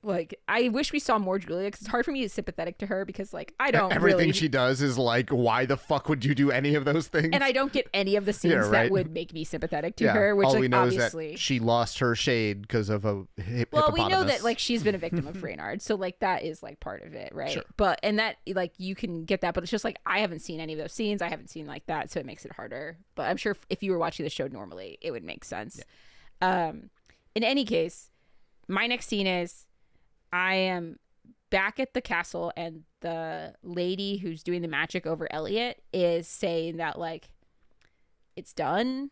Like, I wish we saw more Julia, because it's hard for me to be sympathetic to her, because, like, I don't
Everything
really...
she does is like, why the fuck would you do any of those things?
And I don't get any of the scenes
Yeah, right.
that would make me sympathetic to her, which,
all
like,
we know
obviously...
is that she lost her shade because of a
Well, we know that,
hippopotamus.
like, she's been a victim of Reynard, so, like, that is, like, part of it, right?
Sure.
But, and that, like, you can get that, but it's just, like, I haven't seen any of those scenes. I haven't seen, like, that, so it makes it harder. But I'm sure if you were watching the show normally, it would make sense. Yeah. In any case, my next scene is I am back at the castle, and the lady who's doing the magic over Elliot is saying that, like, it's done,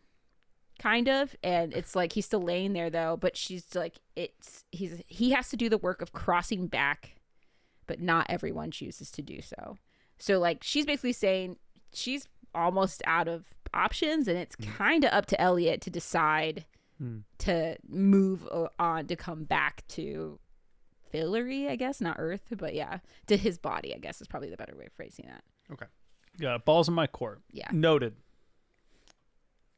kind of, and it's like he's still laying there though, but she's like, he has to do the work of crossing back, but not everyone chooses to do so. So, like, she's basically saying she's almost out of options, and it's kind of up to Elliot to decide to move on, to come back to Fillory, I guess, not Earth, but yeah, to his body, I guess is probably the better way of phrasing that.
Okay.
Got balls in my court.
Yeah.
Noted.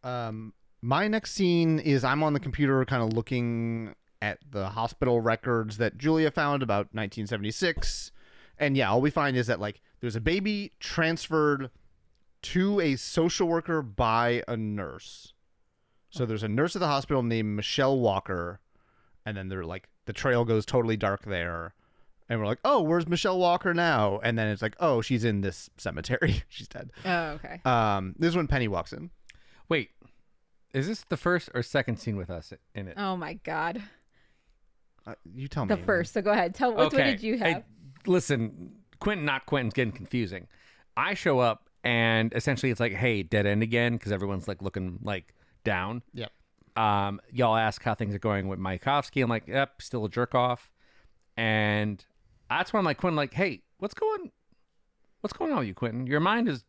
My next scene is I'm on the computer kind of looking at the hospital records that Julia found about 1976. And yeah, all we find is that, like, there's a baby transferred to a social worker by a nurse. So there's a nurse at the hospital named Michelle Walker, and then they're like, the trail goes totally dark there. And we're like, oh, where's Michelle Walker now? And then it's like, oh, she's in this cemetery. She's dead.
Oh, okay.
This is when Penny walks in.
Wait, is this the first or second scene with us in it?
Oh my God.
You tell me.
The first. So go ahead. Tell what did you have?
Hey, listen, Quentin's getting confusing. I show up and essentially it's like, hey, dead end again, because everyone's like looking like down.
Yep.
Y'all ask how things are going with Mayakovsky. I'm like, yep, still a jerk off. And that's when I'm like, Quentin, like, hey, what's going on with you, Quentin? Your mind is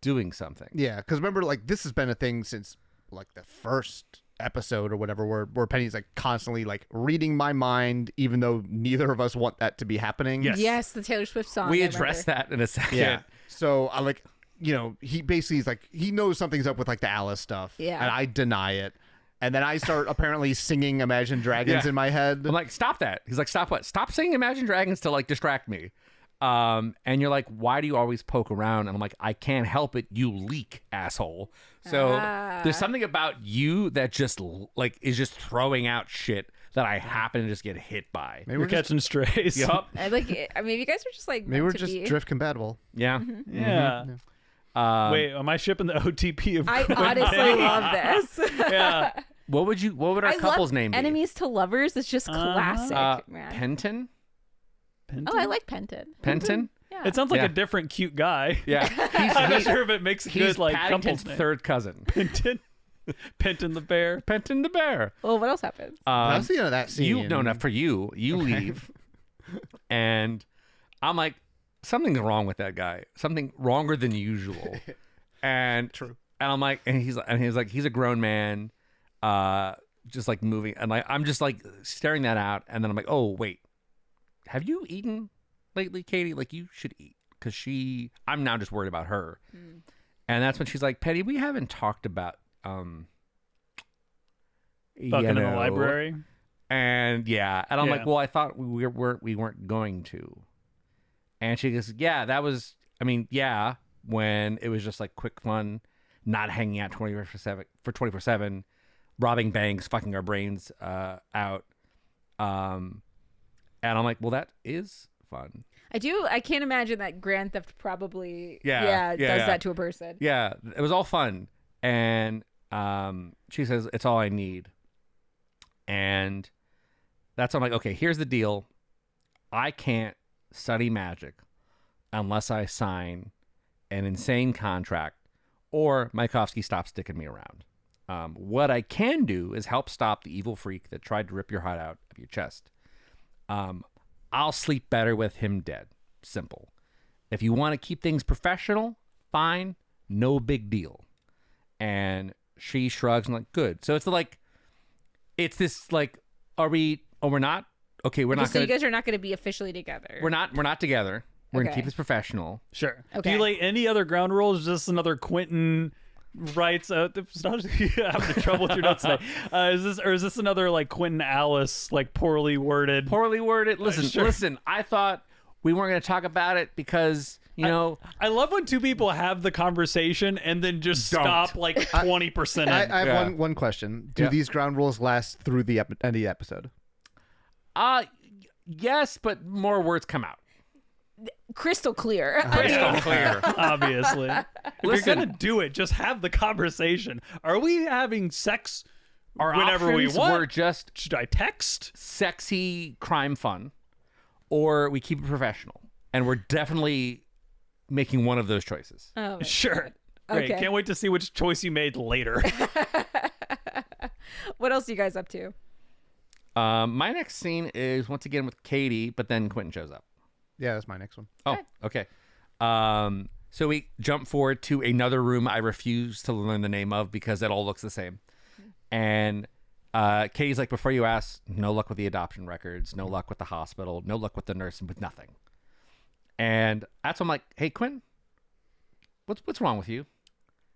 doing something.
Yeah, because remember, like, this has been a thing since like the first episode or whatever, where Penny's like constantly like reading my mind, even though neither of us want that to be happening.
Yes, the Taylor Swift song.
We address that in a second.
Yeah. So I like, you know, he basically is like, he knows something's up with like the Alice stuff.
Yeah.
And I deny it. And then I start apparently singing Imagine Dragons in my head.
I'm like, stop that. He's like, stop what? Stop singing Imagine Dragons to like distract me. And you're like, why do you always poke around? And I'm like, I can't help it. You leak, asshole. So there's something about you that just like is just throwing out shit that I happen to just get hit by.
Maybe
We're catching strays.
Yup.
I like it. I mean, you guys are just like
Maybe
meant
we're
to
just
be.
drift compatible.
Yeah.
Yeah. Wait, am I shipping the OTP of
I
Quentin?
honestly love this.
Yeah.
What would our
I
couple's
love
name be?
Enemies to Lovers. It's just classic, man.
Penton?
Oh, I like Penton.
Penton?
Yeah.
It sounds like
Yeah.
a different cute guy.
Yeah.
I'm not sure if it makes a
He's
good like
Paddington's
couple's name.
third cousin.
Penton. Penton the bear.
Penton the bear.
Well, what else happens?
That's the end of that scene.
For you leave, and I'm like, something's wrong with that guy. Something wronger than usual. And
True.
And I'm like, and he's like, he's a grown man, just like moving, and like I'm just like staring that out, and then I'm like, oh wait, have you eaten lately, Kady? Like you should eat, because I'm now just worried about her. And that's when she's like, Penny, we haven't talked about
Fucking in the library.
And yeah, and I'm
Yeah.
like, well, I thought we weren't going to. And she goes, yeah, that was, I mean, yeah, when it was just like quick fun, not hanging out 24/7, robbing banks, fucking our brains out. And I'm like, well, that is fun.
I can't imagine that Grand Theft probably
Yeah,
does that to a person.
Yeah, it was all fun. And she says, it's all I need. And that's when I'm like, okay, here's the deal. I can't study magic unless I sign an insane contract or Mayakovsky stops sticking me around. What I can do is help stop the evil freak that tried to rip your heart out of your chest. I'll sleep better with him dead. Simple. If you want to keep things professional, fine. No big deal. And she shrugs and like, good. So it's like, it's this like, we're not? Okay, we're not
So
going
you guys are not going to be officially together.
We're not together. We're going to
Okay.
keep this professional.
Sure.
Okay.
Do you lay any other ground rules? Just another Quentin writes, it's not having trouble with your notes today. Is this another like Quentin Alice, like poorly worded?
Poorly worded. Listen,
Sure.
listen. I thought we weren't going to talk about it because
I love when two people have the conversation and then just stop like 20% in.
I have one question. Do these ground rules last through the end of the episode?
Yes, but more words come out.
Crystal clear.
Crystal clear.
Obviously. If you're gonna do it, just have the conversation. Are we having sex
Our
whenever we
options
want?
were just
Should I text?
sexy crime fun, or we keep it professional, and we're definitely making one of those choices.
Oh my
Sure.
God.
Great.
Okay.
Can't wait to see which choice you made later.
What else are you guys up to?
My next scene is once again with Kady, but then Quentin shows up.
Yeah, that's my next one.
Oh, okay. So we jump forward to another room I refuse to learn the name of because it all looks the same. And Kady's like, before you ask, no luck with the adoption records, no luck with the hospital, no luck with the nurse, and with nothing. And that's when I'm like, hey, Quentin, what's wrong with you?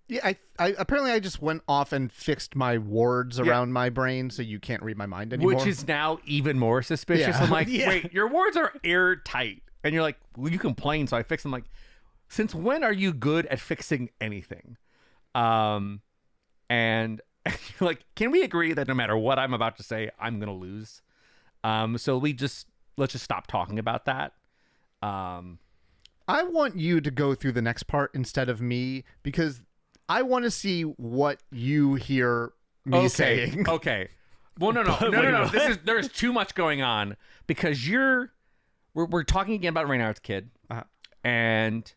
Yeah, I apparently I just went off and fixed my wards around my brain, so you can't read my mind anymore.
Which is now even more suspicious.
Yeah.
I'm like,
Yeah.
wait, your wards are airtight. And you're like, well, you complain, so I fix them. Like, since when are you good at fixing anything? And you're like, can we agree that no matter what I'm about to say, I'm gonna lose? So let's just stop talking about that.
I want you to go through the next part instead of me because I want to see what you hear me saying.
Okay. Well, no. There's too much going on because we're talking again about Reynard's kid, and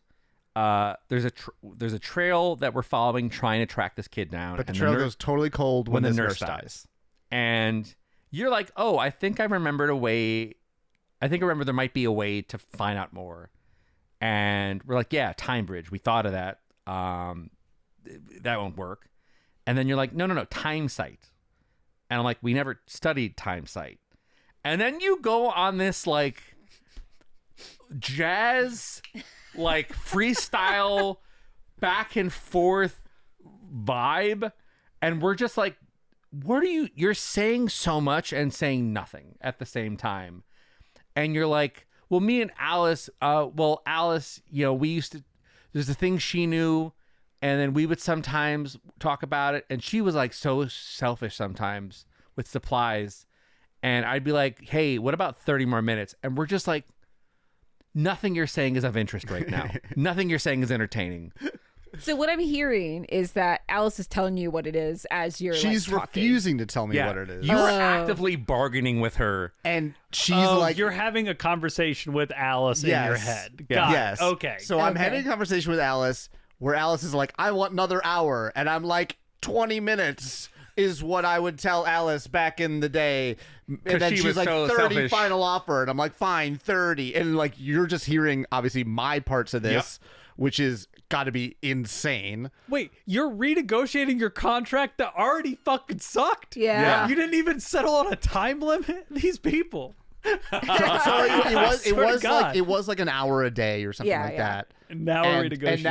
there's a trail that we're following trying to track this kid down.
But the
and
trail
nurse-
goes totally cold when
the
this
nurse dies. And you're like, oh, I think I remembered a way. I think I remember there might be a way to find out more. And we're like, yeah, time bridge. We thought of that. That won't work. And then you're like, no, time sight. And I'm like, we never studied time sight. And then you go on this like jazz, like freestyle back and forth vibe. And we're just like, what are you're saying so much and saying nothing at the same time. And you're like, well, me and Alice, Alice, we used to, there's a thing she knew, and then we would sometimes talk about it, and she was like so selfish sometimes with supplies, and I'd be like, hey, what about 30 more minutes? And we're just like, nothing you're saying is of interest right now. Nothing you're saying is entertaining.
So what I'm hearing is that Alice is telling you what it is as you're
She's
like, talking.
refusing to tell me what it is.
You were actively bargaining with her.
And she's
Oh,
like,
you're having a conversation with Alice in your head.
Yeah.
Got it.
yes.
Okay.
So I'm having a conversation with Alice where Alice is like, I want another hour. And I'm like, 20 minutes is what I would tell Alice back in the day. And then
she
she's
was
like,
so
30
selfish.
final offer. And I'm like, fine, 30. And like, you're just hearing, obviously, my parts of this, which is got to be insane.
Wait, you're renegotiating your contract that already fucking sucked?
Yeah.
You didn't even settle on a time limit? These people.
So it
Swear to
was
God.
like, it was like an hour a day or something
Yeah,
like
yeah.
that.
And now we're renegotiating.
And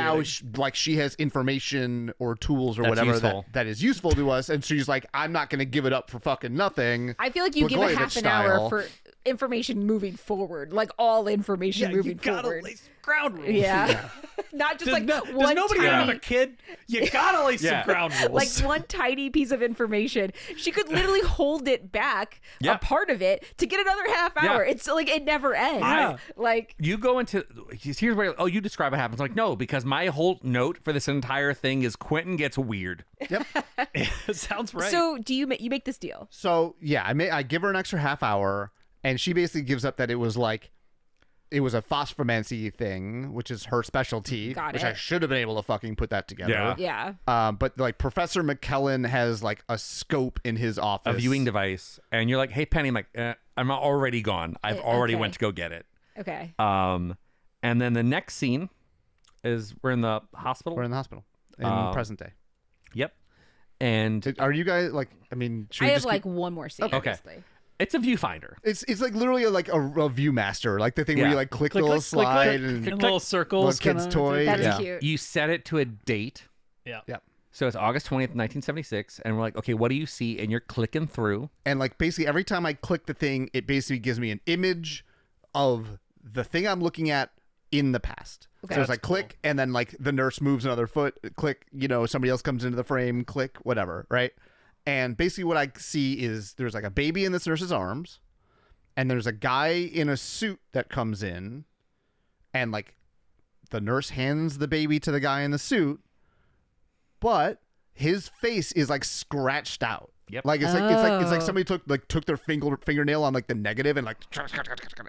now, she has information or tools or
That's
whatever
useful.
that is useful to us. And she's like, I'm not going to give it up for fucking nothing.
I feel like you give it
Blagojevich
half an
style.
hour for information moving forward, like all information
you
moving
gotta
forward.
lay some ground rules.
Yeah. Not just
Does,
like
does
one
nobody
tiny,
have a kid? You gotta lay some
Yeah.
ground rules.
like one tiny piece of information. She could literally hold it back,
Yeah.
a part of it, to get another half hour.
Yeah.
It's like it never ends.
Yeah.
Like
You go into, here's where, you describe what happens. Like, no, because my whole note for this entire thing is Quentin gets weird.
It sounds right.
so do you make this deal?
So yeah, I give her an extra half hour, and she basically gives up that it was a phosphomancy thing, which is her specialty,
Got
which
it.
I should have been able to fucking put that together.
Yeah.
Yeah.
But like Professor McKellen has like a scope in his office.
A viewing device. And you're like, hey, Penny, I'm like, I'm already gone. I've already
okay.
went to go get it.
Okay.
And then the next scene is we're in the hospital.
We're in the hospital in present day.
Yep. And
Are you guys like? I mean, should
I
we
have
just
like
keep-
one more scene.
Okay.
Honestly.
it's a viewfinder.
It's like literally like a Viewmaster, like the thing where
Yeah.
you like click the
click,
little
click, click,
slide
click,
and
click, little circles.
little kid's
kinda.
toy.
That's
Yeah.
cute.
You set it to a date.
Yeah.
Yep.
So it's August 20th, 1976, and we're like, okay, what do you see? And you're clicking through.
And like basically every time I click the thing, it basically gives me an image of the thing I'm looking at in the past.
Okay.
So it's
That's
like click, and then like the nurse moves another foot, click, somebody else comes into the frame, click, whatever, right? And basically what I see is there's like a baby in this nurse's arms, and there's a guy in a suit that comes in, and like the nurse hands the baby to the guy in the suit, but his face is like scratched out.
Yep.
Like it's like somebody took their fingernail on like the negative and like,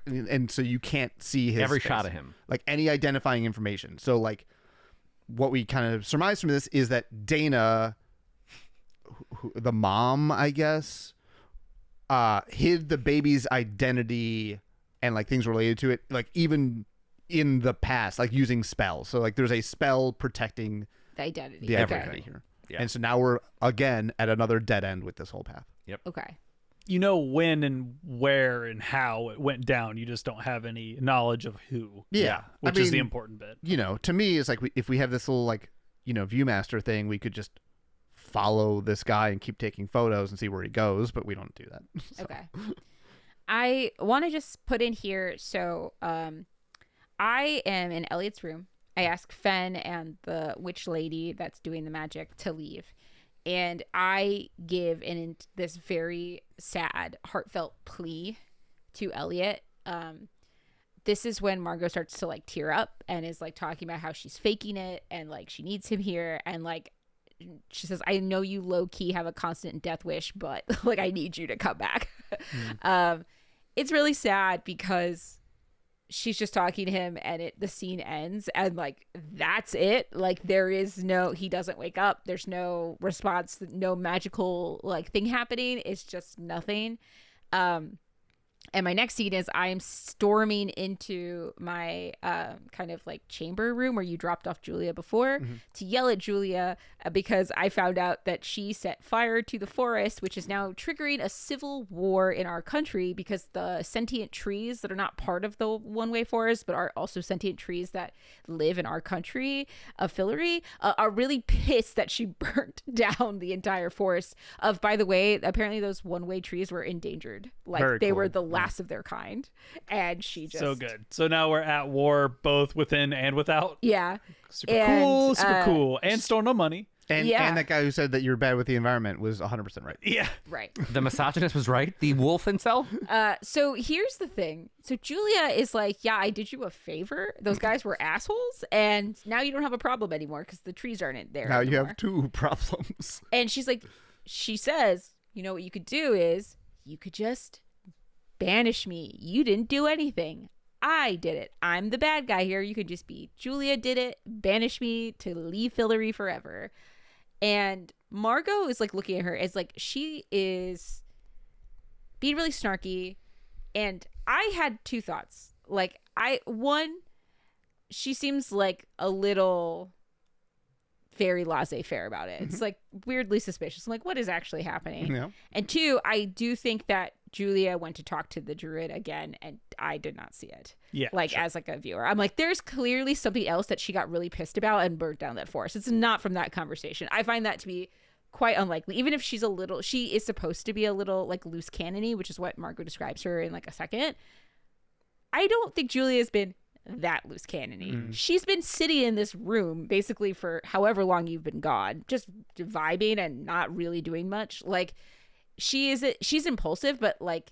and so you can't see his
Every
face.
shot of him.
Like any identifying information. So like what we kind of surmise from this is that Dana, the mom, I guess, hid the baby's identity and like things related to it, like even in the past, like using spells. So like there's a spell protecting
The identity.
the
Okay.
identity here.
Yeah.
And so now we're again at another dead end with this whole path.
Okay.
You know when and where and how it went down. You just don't have any knowledge of who.
Yeah.
Which
I
is the
mean,
important bit.
To me, it's like if we have this little like, Viewmaster thing, we could just follow this guy and keep taking photos and see where he goes, but we don't do that. So.
Okay. I want to just put in here. So, I am in Elliot's room. I ask Fen and the witch lady that's doing the magic to leave. And I give this very sad, heartfelt plea to Elliot. This is when Margo starts to like tear up and is like talking about how she's faking it and like she needs him here. And like, she says, I know you low key have a constant death wish, but like, I need you to come back. It's really sad because she's just talking to him and the scene ends and like that's it. Like he doesn't wake up, there's no response, no magical like thing happening, it's just nothing. And my next scene is I am storming into my kind of like chamber room where you dropped off Julia before to yell at Julia because I found out that she set fire to the forest, which is now triggering a civil war in our country because the sentient trees that are not part of the one-way forest but are also sentient trees that live in our country of Fillory are really pissed that she burnt down the entire forest of, by the way, apparently those one-way trees were endangered. Like
Very
they
cool.
were the last of their kind, and she just
So good. So now we're at war both within and without.
Yeah.
Super cool. And stole no money.
And
Yeah.
and that guy who said that you're bad with the environment was 100% right.
Yeah.
Right.
The misogynist was right. The wolf incel.
So here's the thing. So Julia is like, yeah, I did you a favor. Those guys were assholes, and now you don't have a problem anymore because the trees aren't there
Now you
anymore.
have two problems.
And she says, you know what you could do is you could just banish me. You didn't do anything. I did it. I'm the bad guy here. You could just be Julia did it. Banish me to leave Fillory forever. And Margo is like looking at her as like she is being really snarky. And I had two thoughts. Like she seems like a little very laissez-faire about it. It's like weirdly suspicious. I'm like, what is actually happening?
Yeah.
And two, I do think that Julia went to talk to the druid again, and I did not see it.
Yeah.
Like as like a viewer, I'm like, there's clearly something else that she got really pissed about and burnt down that forest. It's not from that conversation. I find that to be quite unlikely. Even if she is supposed to be a little like loose cannony, which is what Margo describes her in like a second. I don't think Julia has been that loose cannony. She's been sitting in this room basically for however long you've been gone, just vibing and not really doing much. Like she's impulsive, but like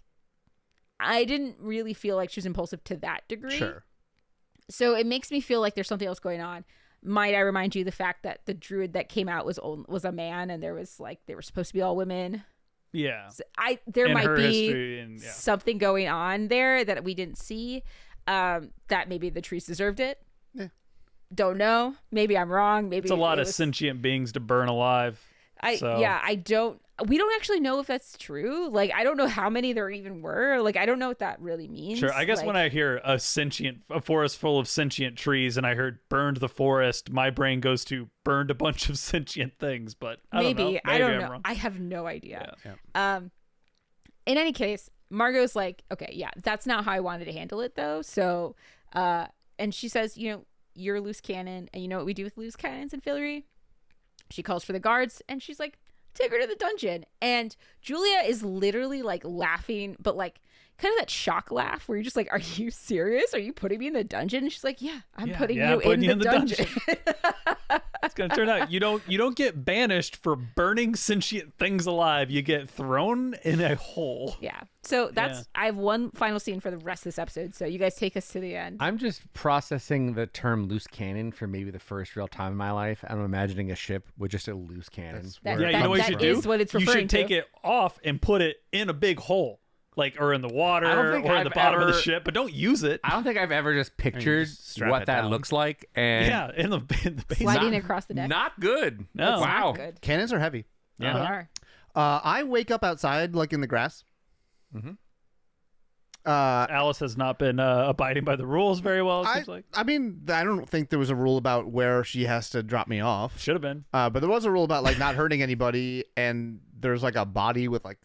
I didn't really feel like she was impulsive to that degree.
Sure.
So it makes me feel like there's something else going on. Might I remind you the fact that the druid that came out was a man, and there was like they were supposed to be all women.
Yeah.
So there
In
might
her
be
history and, yeah.
something going on there that we didn't see. That maybe the trees deserved it.
Yeah.
Don't know. Maybe I'm wrong. Maybe
It's a lot
it
of
was-
sentient beings to burn alive.
We don't actually know if that's true. Like, I don't know how many there even were. Like, I don't know what that really means.
Sure. I guess
like,
when I hear a forest full of sentient trees and I heard burned the forest, my brain goes to burned a bunch of sentient things, but I don't know. Maybe
I don't
I'm
know.
wrong.
I have no idea.
Yeah.
In any case, Margo's like, okay, yeah, that's not how I wanted to handle it though. So, and she says, you know, you're a loose cannon, and you know what we do with loose cannons in Fillory? She calls for the guards, and she's like, take her to the dungeon. And Julia is literally like laughing, but like kind of that shock laugh where you're just like, are you serious? Are you putting me in the dungeon? And she's like, yeah, I'm putting you in the dungeon.
It's gonna turn out you don't get banished for burning sentient things alive. You get thrown in a hole.
Yeah. So I have one final scene for the rest of this episode. So you guys take us to the end.
I'm just processing the term loose cannon for maybe the first real time in my life. I'm imagining a ship with just a loose cannon.
That
you know what you should do?
Is what it's
you
referring
should take
to.
it off and put it in a big hole. Like, or in the water,
I don't
or
think
in
I've
the bottom of the
ever-
ship, but don't use it.
I don't think I've ever just pictured
just strap
what
it
that
down.
looks like. And
Yeah, in the basement.
Sliding across the deck.
not good.
No.
It's
Wow.
not good.
Cannons are heavy.
They
Uh-huh.
are.
I wake up outside, like in the grass.
Mm-hmm.
Alice has not been abiding by the rules very well, it seems like.
I mean, I don't think there was a rule about where she has to drop me off.
Should have been.
But there was a rule about like not hurting anybody, and there's like a body with like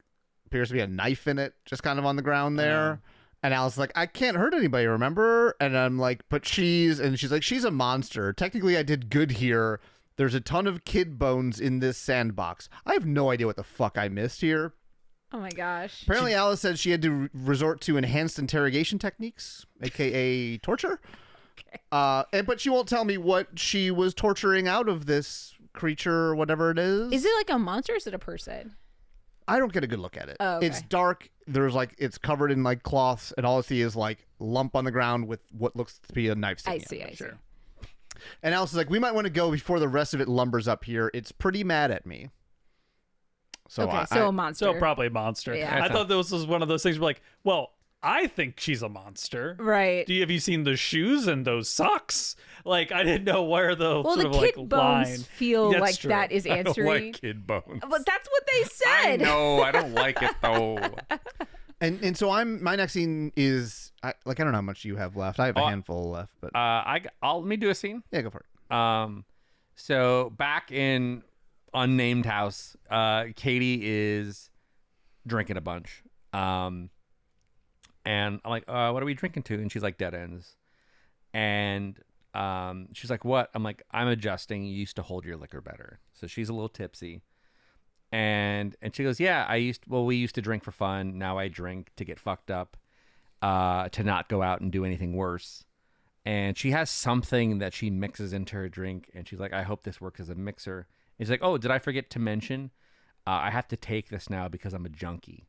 appears to be a knife in it, just kind of on the ground there. And Alice is like, I can't hurt anybody, remember? And I'm like, but she's like, she's a monster. Technically, I did good here. There's a ton of kid bones in this sandbox. I have no idea what the fuck I missed here.
Oh my gosh.
Apparently, Alice said she had to resort to enhanced interrogation techniques, aka torture. But she won't tell me what she was torturing out of this creature or whatever it is.
Is it like a monster or is it a person?
I don't get a good look at it.
Oh, okay.
It's dark. There's like it's covered in like cloths, and all I see is like lump on the ground with what looks to be a knife
I
sticking out.
see. I see.
And Alice is like, we might want to go before the rest of it lumbers up here. It's pretty mad at me. So
Okay, so a monster.
So probably a monster.
Yeah.
I thought this was one of those things where like, well, I think she's a monster.
Right.
Have you seen the shoes and those socks? Like, I didn't know where the
Well,
sort
the
of
kid
like
bones
line.
feel
That's
like
true.
that is
I don't
answering.
like kid bones.
But that's what they
I
said.
know. I don't like it though.
And so my next scene is I don't know how much you have left. I have a handful left, but
Let me do a scene.
yeah, go for it.
So back in unnamed house, Kady is drinking a bunch. And I'm like, what are we drinking to? And she's like, Dead Ends. And she's like, what? I'm like, I'm adjusting. You used to hold your liquor better. So she's a little tipsy. And she goes, yeah, we used to drink for fun. Now I drink to get fucked up, to not go out and do anything worse. And she has something that she mixes into her drink. And she's like, I hope this works as a mixer. And she's like, oh, did I forget to mention? I have to take this now because I'm a junkie.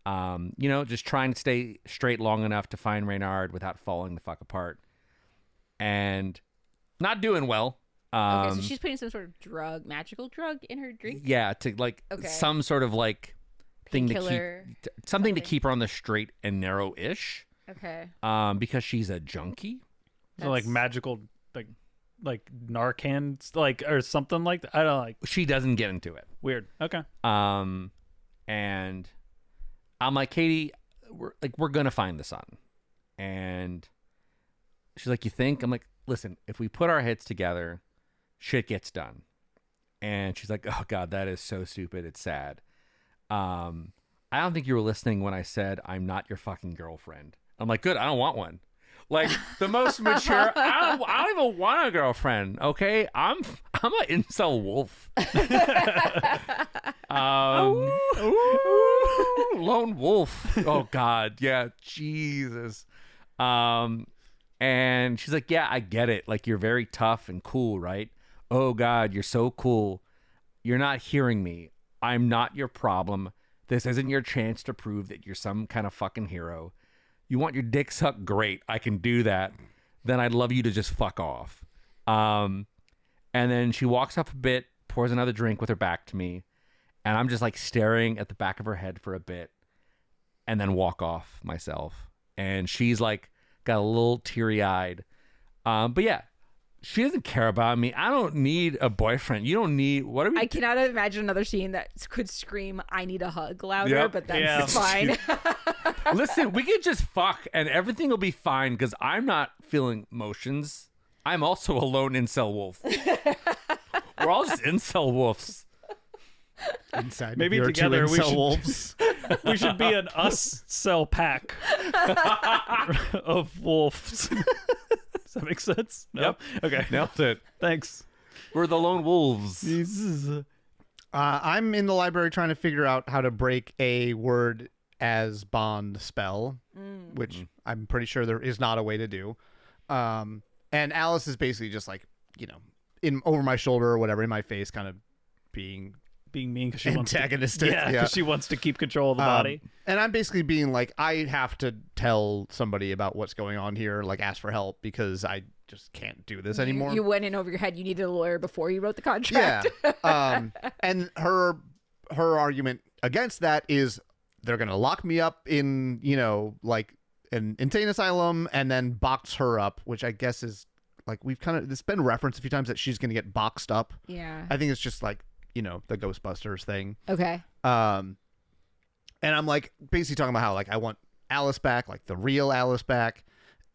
Just trying to stay straight long enough to find Reynard without falling the fuck apart. And not doing well.
Okay, so she's putting some sort of magical drug in her drink?
Yeah, to like some sort of like thing to
Painkiller,
keep something to keep her on the straight and narrow-ish.
Okay.
Because she's a junkie.
So like magical, like Narcan, like or something like that. I don't like.
She doesn't get into it.
Weird. Okay.
And I'm like, Kady, we're gonna find the sun. And she's like, you think? I'm like, listen, if we put our heads together, shit gets done. And she's like, oh God, that is so stupid. It's sad. I don't think you were listening when I said I'm not your fucking girlfriend. I'm like, good, I don't want one. Like the most mature. I don't even want a girlfriend. Okay, I'm an incel wolf. Lone wolf. Oh God, yeah, Jesus. And she's like, yeah, I get it. Like you're very tough and cool, right? Oh God, you're so cool. You're not hearing me. I'm not your problem. This isn't your chance to prove that you're some kind of fucking hero. You want your dick sucked? Great. I can do that. Then I'd love you to just fuck off. And then she walks up a bit, pours another drink with her back to me. And I'm just like staring at the back of her head for a bit and then walk off myself. And she's like got a little teary eyed. But yeah, she doesn't care about me. I don't need a boyfriend. You don't need, what are we?
I cannot imagine another scene that could scream, I need a hug louder,
Yep.
but that's
Yeah.
fine.
Listen, we could just fuck and everything will be fine because I'm not feeling emotions. I'm also a lone incel wolf. We're all just incel wolves.
Inside
Maybe
your
together
two
we
incel
should-
wolves.
We should be an us cell pack of wolves. Does that make sense? No?
Yep.
Okay.
Nailed it.
Thanks.
We're the lone wolves.
I'm in the library trying to figure out how to break a word as bond spell, which I'm pretty sure there is not a way to do. And Alice is basically just like, in over my shoulder or whatever, in my face, kind of being
mean because she
antagonistic.
wants to, because she wants to keep control of the body.
And I'm basically being like, I have to tell somebody about what's going on here, like ask for help because I just can't do this anymore.
You went in over your head. You needed a lawyer before you wrote the contract.
Yeah. And her argument against that is they're gonna lock me up in, like an insane asylum and then box her up, which I guess is like it's been referenced a few times that she's gonna get boxed up.
Yeah.
I think it's just like, the Ghostbusters thing.
Okay.
And I'm like basically talking about how like I want Alice back, like the real Alice back,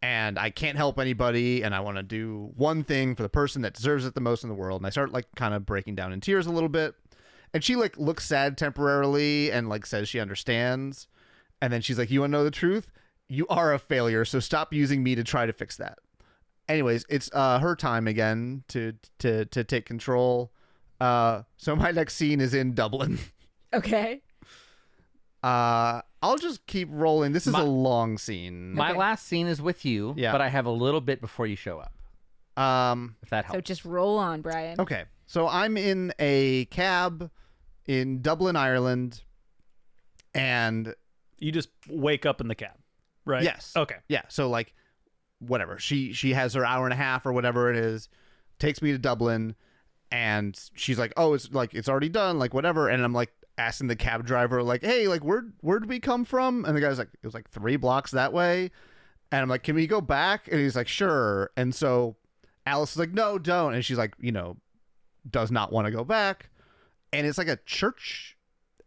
and I can't help anybody, and I want to do one thing for the person that deserves it the most in the world. And I start like kind of breaking down in tears a little bit, and she like looks sad temporarily and like says she understands, and then she's like, "You want to know the truth? You are a failure, so stop using me to try to fix that." Anyways, it's her time again to take control. So my next scene is in Dublin.
Okay.
I'll just keep rolling. This is a long scene.
My last scene is with you, but I have a little bit before you show up. If that helps.
So just roll on, Brian.
Okay. So I'm in a cab in Dublin, Ireland, and
you just wake up in the cab, right?
Yes.
Okay.
Yeah. So like, whatever. She has her hour and a half or whatever it is, takes me to Dublin, and she's like, "Oh, it's already done, like whatever." And I'm like asking the cab driver, like, "Hey, like where did we come from?" And the guy's like, "It was like 3 blocks that way." And I'm like, "Can we go back?" And he's like, "Sure." And so Alice is like, "No, don't." And she's like, does not want to go back. And it's like a church,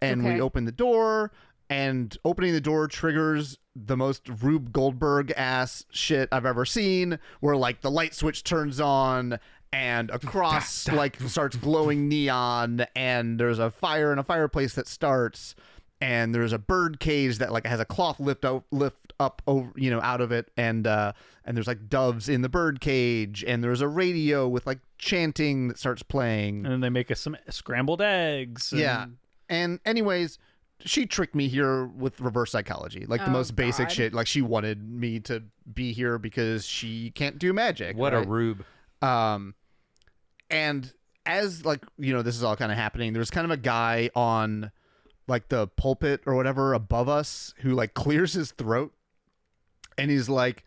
and we open the door, and opening the door triggers the most Rube Goldberg ass shit I've ever seen, where like the light switch turns on and a cross like starts glowing neon, and there's a fire in a fireplace that starts, and there's a bird cage that like has a cloth lift up over, out of it, and there's like doves in the bird cage, and there's a radio with like chanting that starts playing,
and then they make us some scrambled eggs.
Yeah. And anyways, she tricked me here with reverse psychology, like the most basic shit. Like she wanted me to be here because she can't do magic.
What
right?
a rube.
And as like, this is all kind of happening, there's kind of a guy on like the pulpit or whatever above us who like clears his throat, and he's like,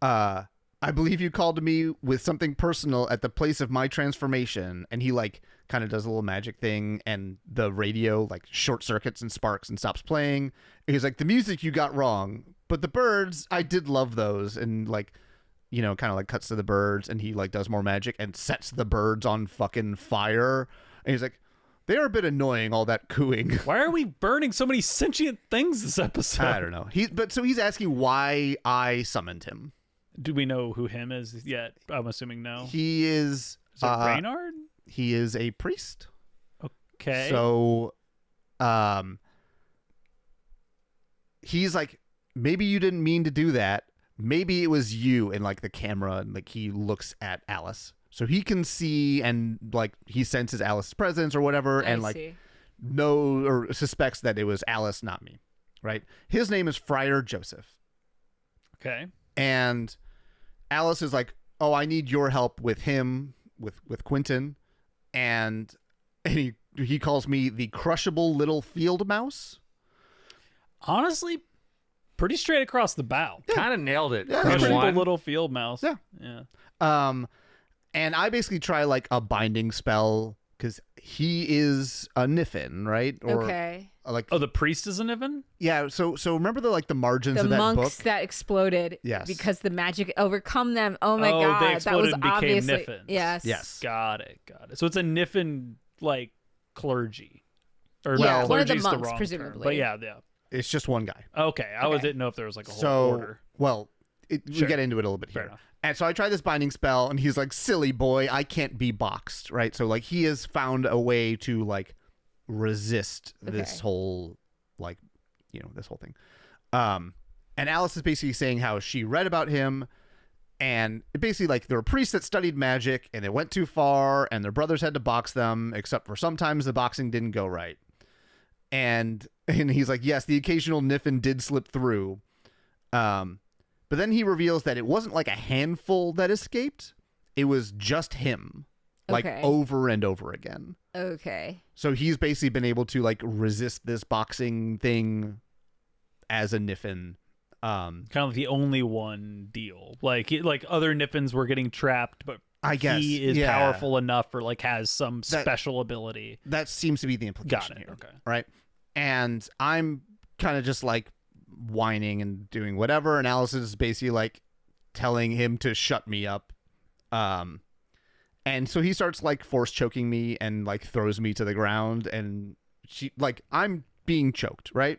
"I believe you called to me with something personal at the place of my transformation." And he like kind of does a little magic thing, and the radio like short circuits and sparks and stops playing. And he's like, "The music you got wrong, but the birds, I did love those." And like, kind of like cuts to the birds, and he like does more magic and sets the birds on fucking fire. And he's like, "They are a bit annoying, all that cooing."
Why are we burning so many sentient things this episode?
I don't know. So he's asking why I summoned him.
Do we know who him is yet? I'm assuming no.
He is
it Reynard?
He is a priest.
Okay.
So he's like, "Maybe you didn't mean to do that. Maybe it was you." And like the camera, and like he looks at Alice, so he can see, and like he senses Alice's presence or whatever, and like know or suspects that it was Alice, not me. Right? His name is Friar Joseph.
Okay.
And Alice is like, "Oh, I need your help with him, with Quentin," and he calls me the crushable little field mouse.
Honestly, pretty straight across the bow.
Yeah. Kind of nailed it.
Yeah,
crushable little field mouse.
Yeah.
Yeah.
And I basically try like a binding spell because he is a niffin, right? Or, like,
the priest is a niffin?
Yeah. So remember the margins
the
of that
monks
book
that exploded.
Yes.
Because the magic overcome them. Oh my god,
they
that
exploded
was
and became
obviously
niffins.
yes.
Got it. So it's a niffin like clergy, or
Yeah,
no,
one of the
clergy's
monks,
wrong
presumably.
term. But yeah.
It's just one guy.
Okay, I didn't know if there was like a whole
So
order.
well, we get into it a little bit
Fair
here.
enough.
And so I try this binding spell, and he's like, "Silly boy, I can't be boxed," right? So like he has found a way to like resist this whole this whole thing. And Alice is basically saying how she read about him, And it basically, like, there were priests that studied magic, and they went too far, and their brothers had to box them, except for sometimes the boxing didn't go right. And he's like, yes, the occasional niffin did slip through. But then he reveals that it wasn't like a handful that escaped. It was just him, like, over and over again.
Okay.
So he's basically been able to, like, resist this boxing thing as a niffin.
Kind of the only one deal. Like other niffins were getting trapped, but
I guess
he is powerful enough, or like has some special ability.
That seems to be the implication here.
Okay.
Right. And I'm kind of just like whining and doing whatever. And Alice is basically like telling him to shut me up. And so he starts like force choking me and like throws me to the ground. And she like, I'm being choked, right?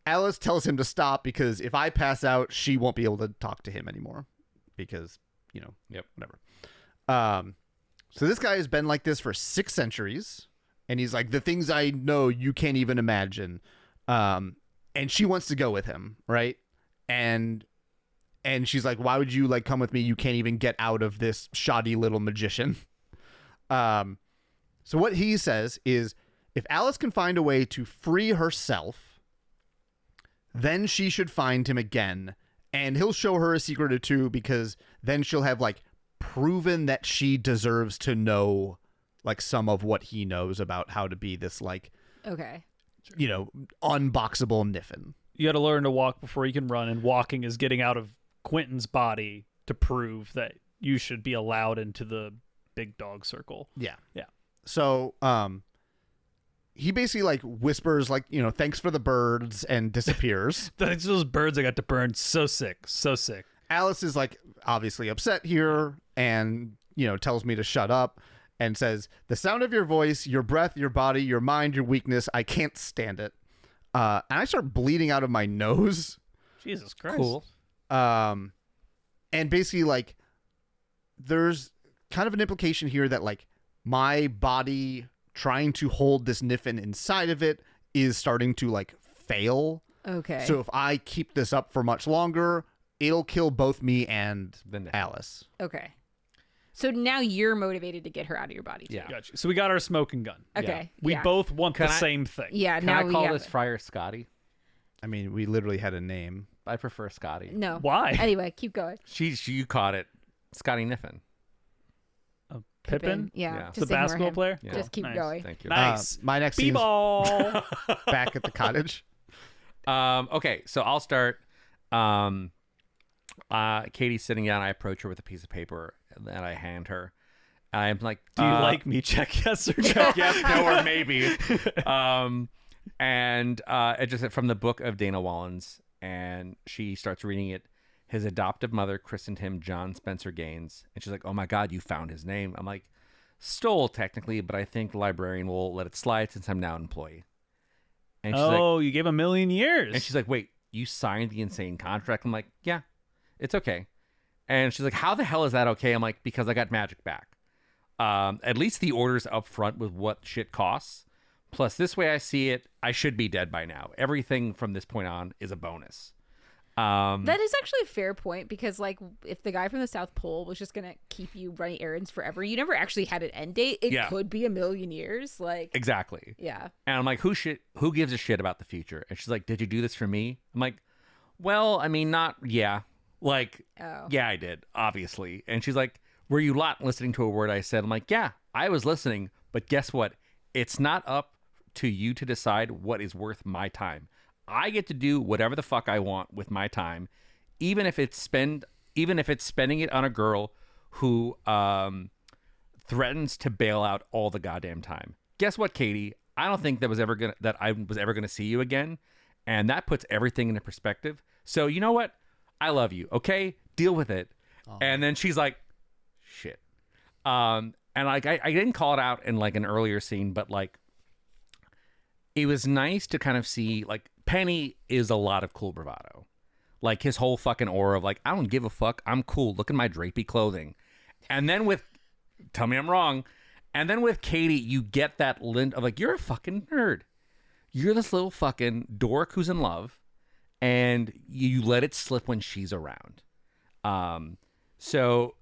Alice tells him to stop because if I pass out, she won't be able to talk to him anymore because, you know, whatever. So this guy has been like this for 6 centuries, and he's like, the things I know you can't even imagine. And she wants to go with him, right? And she's like, why would you like come with me? You can't even get out of this shoddy little magician. So what he says is, if Alice can find a way to free herself, then she should find him again, and he'll show her a secret or two, because then she'll have like proven that she deserves to know like some of what he knows about how to be this like, you know, unboxable niffin.
You got to learn to walk before you can run, and walking is getting out of Quentin's body to prove that you should be allowed into the big dog circle.
Yeah.
Yeah.
So, he basically like whispers like, you know, thanks for the birds, and disappears.
Thanks to those birds I got to burn. So sick.
Alice is like obviously upset here, and, you know, tells me to shut up and says, the sound of your voice, your breath, your body, your mind, your weakness, I can't stand it. And I start bleeding out of my nose.
Jesus Christ.
Cool.
And basically like there's kind of an implication here that like my body trying to hold this niffin inside of it is starting to like fail.
Okay.
So if I keep this up for much longer, it'll kill both me and Alice.
Okay. So now you're motivated to get her out of your body too.
Yeah.
Gotcha. So we got our smoking gun.
Okay.
We both want the same thing.
Yeah.
Can
now
I
we
call
have
this
it.
Friar Scotty?
I mean, we literally had a name.
I prefer Scotty.
No.
Why?
Anyway, keep going.
You caught it. Scotty Niffin.
Pippin?
Yeah.
Yeah.
Just
The
ignore
basketball
him.
player?
Yeah.
Just keep
Nice.
going.
Thank you.
Nice.
My next scene is
B-ball.
back at the cottage.
Okay, so I'll start. Kady's sitting down. I approach her with a piece of paper that I hand her. I'm like,
Do you like me? Check yes or no.
yes, no, or maybe. And it just from the book of Dana Wallens, and she starts reading it. His adoptive mother christened him John Spencer Gaines, and she's like, "Oh my God, you found his name." I'm like, "Stole technically, but I think the librarian will let it slide since I'm now an employee." And she's like,
You gave 1,000,000 years.
and she's like, "Wait, you signed the insane contract?" I'm like, "Yeah, it's okay." And she's like, "How the hell is that okay?" I'm like, "Because I got magic back. At least the order's up front with what shit costs. Plus, this way I see it, I should be dead by now. Everything from this point on is a bonus."
That is actually a fair point, because like if the guy from the South Pole was just gonna keep you running errands forever, you never actually had an end date. It could be 1,000,000 years. Like
Exactly.
yeah.
And I'm like, who gives a shit about the future? And she's like, "Did you do this for me?" I'm like, "Well, I mean, not, yeah. Like, yeah, I did, obviously." And she's like, "Were you not listening to a word I said?" I'm like, "Yeah, I was listening, but guess what? It's not up to you to decide what is worth my time. I get to do whatever the fuck I want with my time, even if it's spending it on a girl who threatens to bail out all the goddamn time. Guess what, Kady? I don't think I was ever gonna see you again, and that puts everything into perspective. So you know what? I love you. Okay, deal with it." Oh. And then she's like, "Shit." And like I didn't call it out in like an earlier scene, but like it was nice to kind of see like Penny is a lot of cool bravado. Like his whole fucking aura of like, I don't give a fuck. I'm cool. Look at my drapey clothing. And then tell me I'm wrong. And then with Kady, you get that lint of like, you're a fucking nerd. You're this little fucking dork who's in love, and you let it slip when she's around. So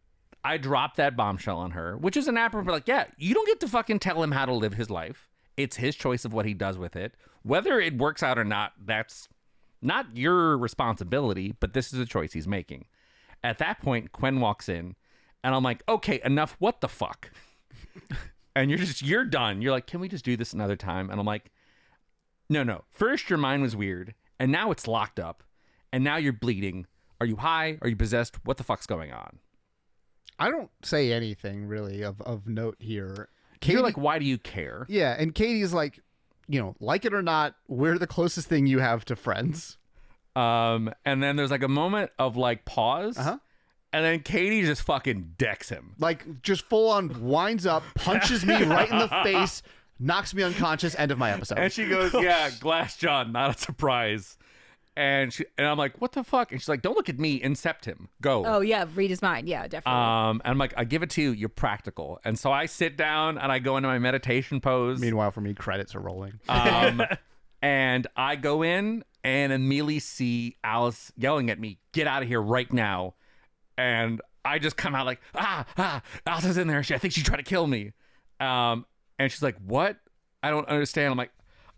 I dropped that bombshell on her, which is an apropos. Like, yeah, you don't get to fucking tell him how to live his life. It's his choice of what he does with it. Whether it works out or not, that's not your responsibility, but this is a choice he's making. At that point, Quinn walks in, and I'm like, okay, enough. What the fuck? And you're done. You're like, can we just do this another time? And I'm like, no. First, your mind was weird, and now it's locked up, and now you're bleeding. Are you high? Are you possessed? What the fuck's going on?
I don't say anything really of note here.
You're
Kady,
like, why do you care?
yeah, and Katie's like, like it or not, we're the closest thing you have to friends.
And then there's like a moment of like pause.
Uh-huh.
And then Kady just fucking decks him.
Like, just full on winds up, punches me right in the face, knocks me unconscious, end of my episode.
And she goes, yeah, Glass John, not a surprise. And I'm like, what the fuck? And she's like, don't look at me, incept him. Go.
Oh yeah, read his mind. Yeah, definitely.
And I'm like, I give it to you. You're practical. And so I sit down and I go into my meditation pose.
Meanwhile, for me, credits are rolling.
And I go in and immediately see Alice yelling at me, get out of here right now. And I just come out like, Alice is in there. I think she tried to kill me. And she's like, what? I don't understand. I'm like,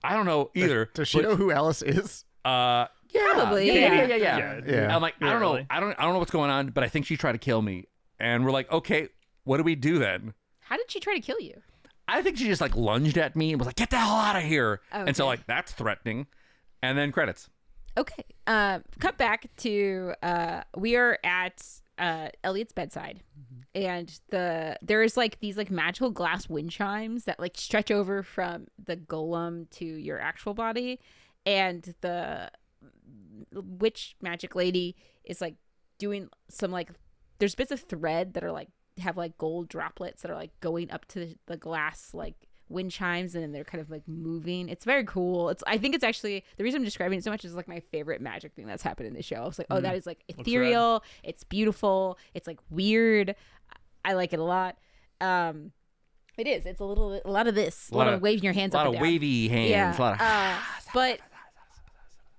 I don't know either.
Does she know who Alice is?
Yeah,
Probably,
Yeah.
Yeah.
I'm like, I don't know. I don't know what's going on, but I think she tried to kill me. And we're like, okay, what do we do then?
How did she try to kill you?
I think she just like lunged at me and was like, get the hell out of here.
Oh,
And so
okay.
like, that's threatening. And then credits.
Okay. Cut back to we are at Elliot's bedside, and there is like these like magical glass wind chimes that like stretch over from the golem to your actual body, and the witch magic lady is like doing some like there's bits of thread that are like have like gold droplets that are like going up to the glass like wind chimes, and then they're kind of like moving. It's very cool. I think it's actually the reason I'm describing it so much is like my favorite magic thing that's happened in the show. I was like, oh, that is like ethereal. It's beautiful. It's like weird. I like it a lot. It is. It's a lot of this. A lot of waving your hands
A
up
lot
and
of
down.
wavy hands.
Yeah.
A lot of
But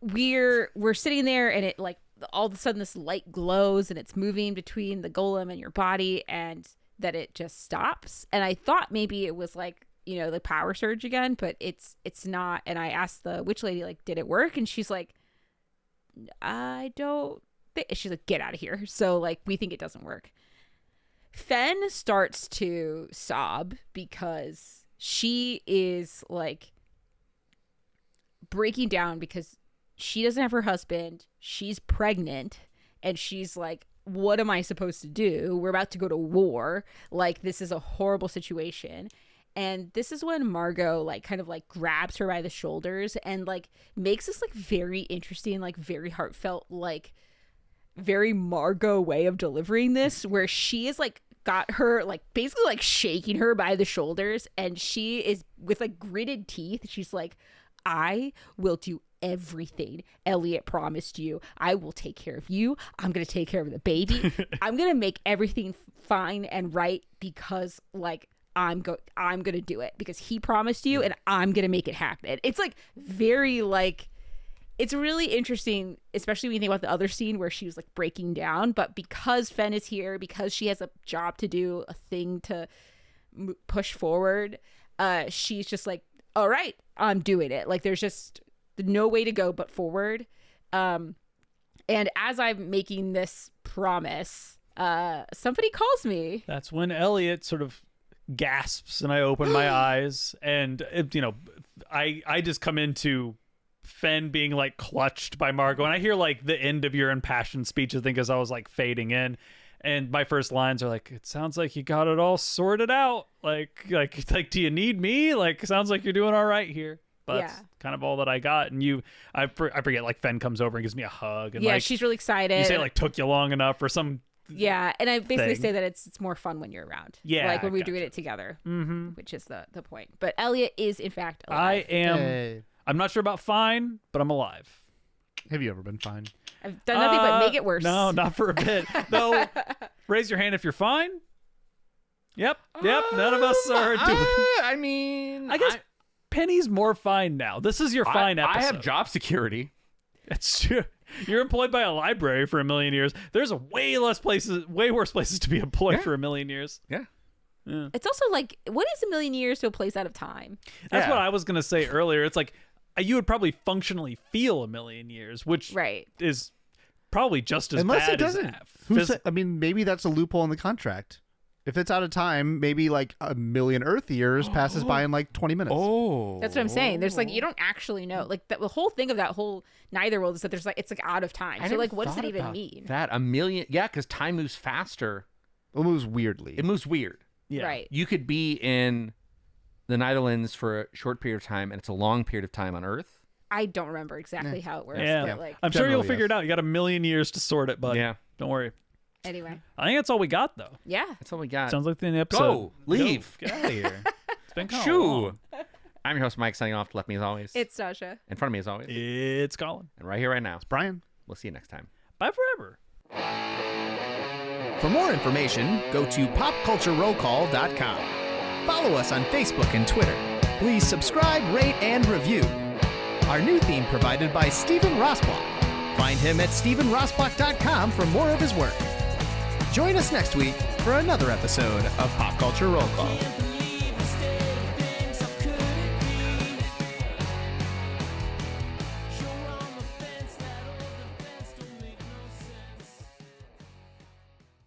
we're sitting there, and it like all of a sudden this light glows, and it's moving between the golem and your body, and that it just stops. And I thought maybe it was like, the power surge again, but it's not. And I asked the witch lady, like, did it work? And she's like, I don't think. She's like, get out of here. So like, we think it doesn't work. Fen starts to sob because she is like breaking down because she doesn't have her husband. She's pregnant, and she's like, what am I supposed to do? We're about to go to war. Like, this is a horrible situation. And this is when Margo like kind of like grabs her by the shoulders and like makes this like very interesting, like very heartfelt, like very Margo way of delivering this, where she is like got her like basically like shaking her by the shoulders, and she is with like gritted teeth. She's like, I will do everything Elliot promised you. I will take care of you. I'm going to take care of the baby. I'm going to make everything fine and right because like I'm going to do it because he promised you, and I'm going to make it happen. It's like very like, it's really interesting, especially when you think about the other scene where she was like breaking down. But because Fen is here, because she has a job to do, a thing to push forward, she's just like, all right, I'm doing it. Like, there's just no way to go but forward. And as I'm making this promise, somebody calls me.
That's when Elliot sort of gasps, and I open my eyes, and I just come into Fen being like clutched by Margo, and I hear like the end of your impassioned speech, I think, as I was like fading in, and my first lines are like, it sounds like you got it all sorted out, like do you need me? Like, sounds like you're doing all right here. But that's kind of all that I got. And I forget, like Fen comes over and gives me a hug, and
yeah,
like
she's really excited.
you say like took you long enough or some.
Yeah, and I basically
thing.
say that it's more fun when you're around.
Yeah,
like when we're
gotcha.
doing it together, which is the point. But Elliot is in fact alive.
I am.
Hey.
I'm not sure about fine, but I'm alive.
Have you ever been fine?
I've done nothing but make it worse.
No, not for a bit. Though, raise your hand if you're fine. Yep. None of us are doing.
I mean,
I guess Penny's more fine now. This is your fine episode.
I have job security.
It's true. You're employed by a library for 1,000,000 years. There's way worse places to be employed for 1,000,000 years.
Yeah.
Yeah.
It's also like, what is 1,000,000 years to a place out of time?
That's
Yeah.
what I was gonna say earlier. It's like you would probably functionally feel 1,000,000 years, which
Right.
is probably just as
Unless
bad
it doesn't.
as
I mean, maybe that's a loophole in the contract. If it's out of time, maybe like 1,000,000 Earth years passes by in like 20 minutes.
Oh.
That's what I'm saying. There's like, you don't actually know. Like the whole thing of that whole Neither world is that there's like, it's like out of time.
I
So
never
like, what does
thought
it even
about
mean?
That 1,000,000. Yeah, because time moves faster.
It moves weirdly.
It moves weird.
Yeah.
Right.
You could be in the Netherlands for a short period of time, and it's a long period of time on Earth.
I don't remember exactly how it works.
Yeah.
But like,
I'm sure you'll
Generally,
figure
yes.
it out. You got 1,000,000 years to sort it, bud.
Yeah.
Don't worry.
anyway.
I think that's all we got, though.
Yeah.
That's all we got.
Sounds like the end of the
Go.
episode.
Leave.
Get out of here. It's been kind of
Shoo.
long.
I'm your host, Mike, signing off. Left me as always.
It's Sasha.
in front of me as always.
It's Colin.
And right here, right now.
Brian.
We'll see you next time.
Bye forever.
For more information, go to popculturerollcall.com. Follow us on Facebook and Twitter. Please subscribe, rate, and review. Our new theme provided by Stephen Rossbach. Find him at stephenrossbach.com for more of his work. Join us next week for another episode of Pop Culture Roll Call.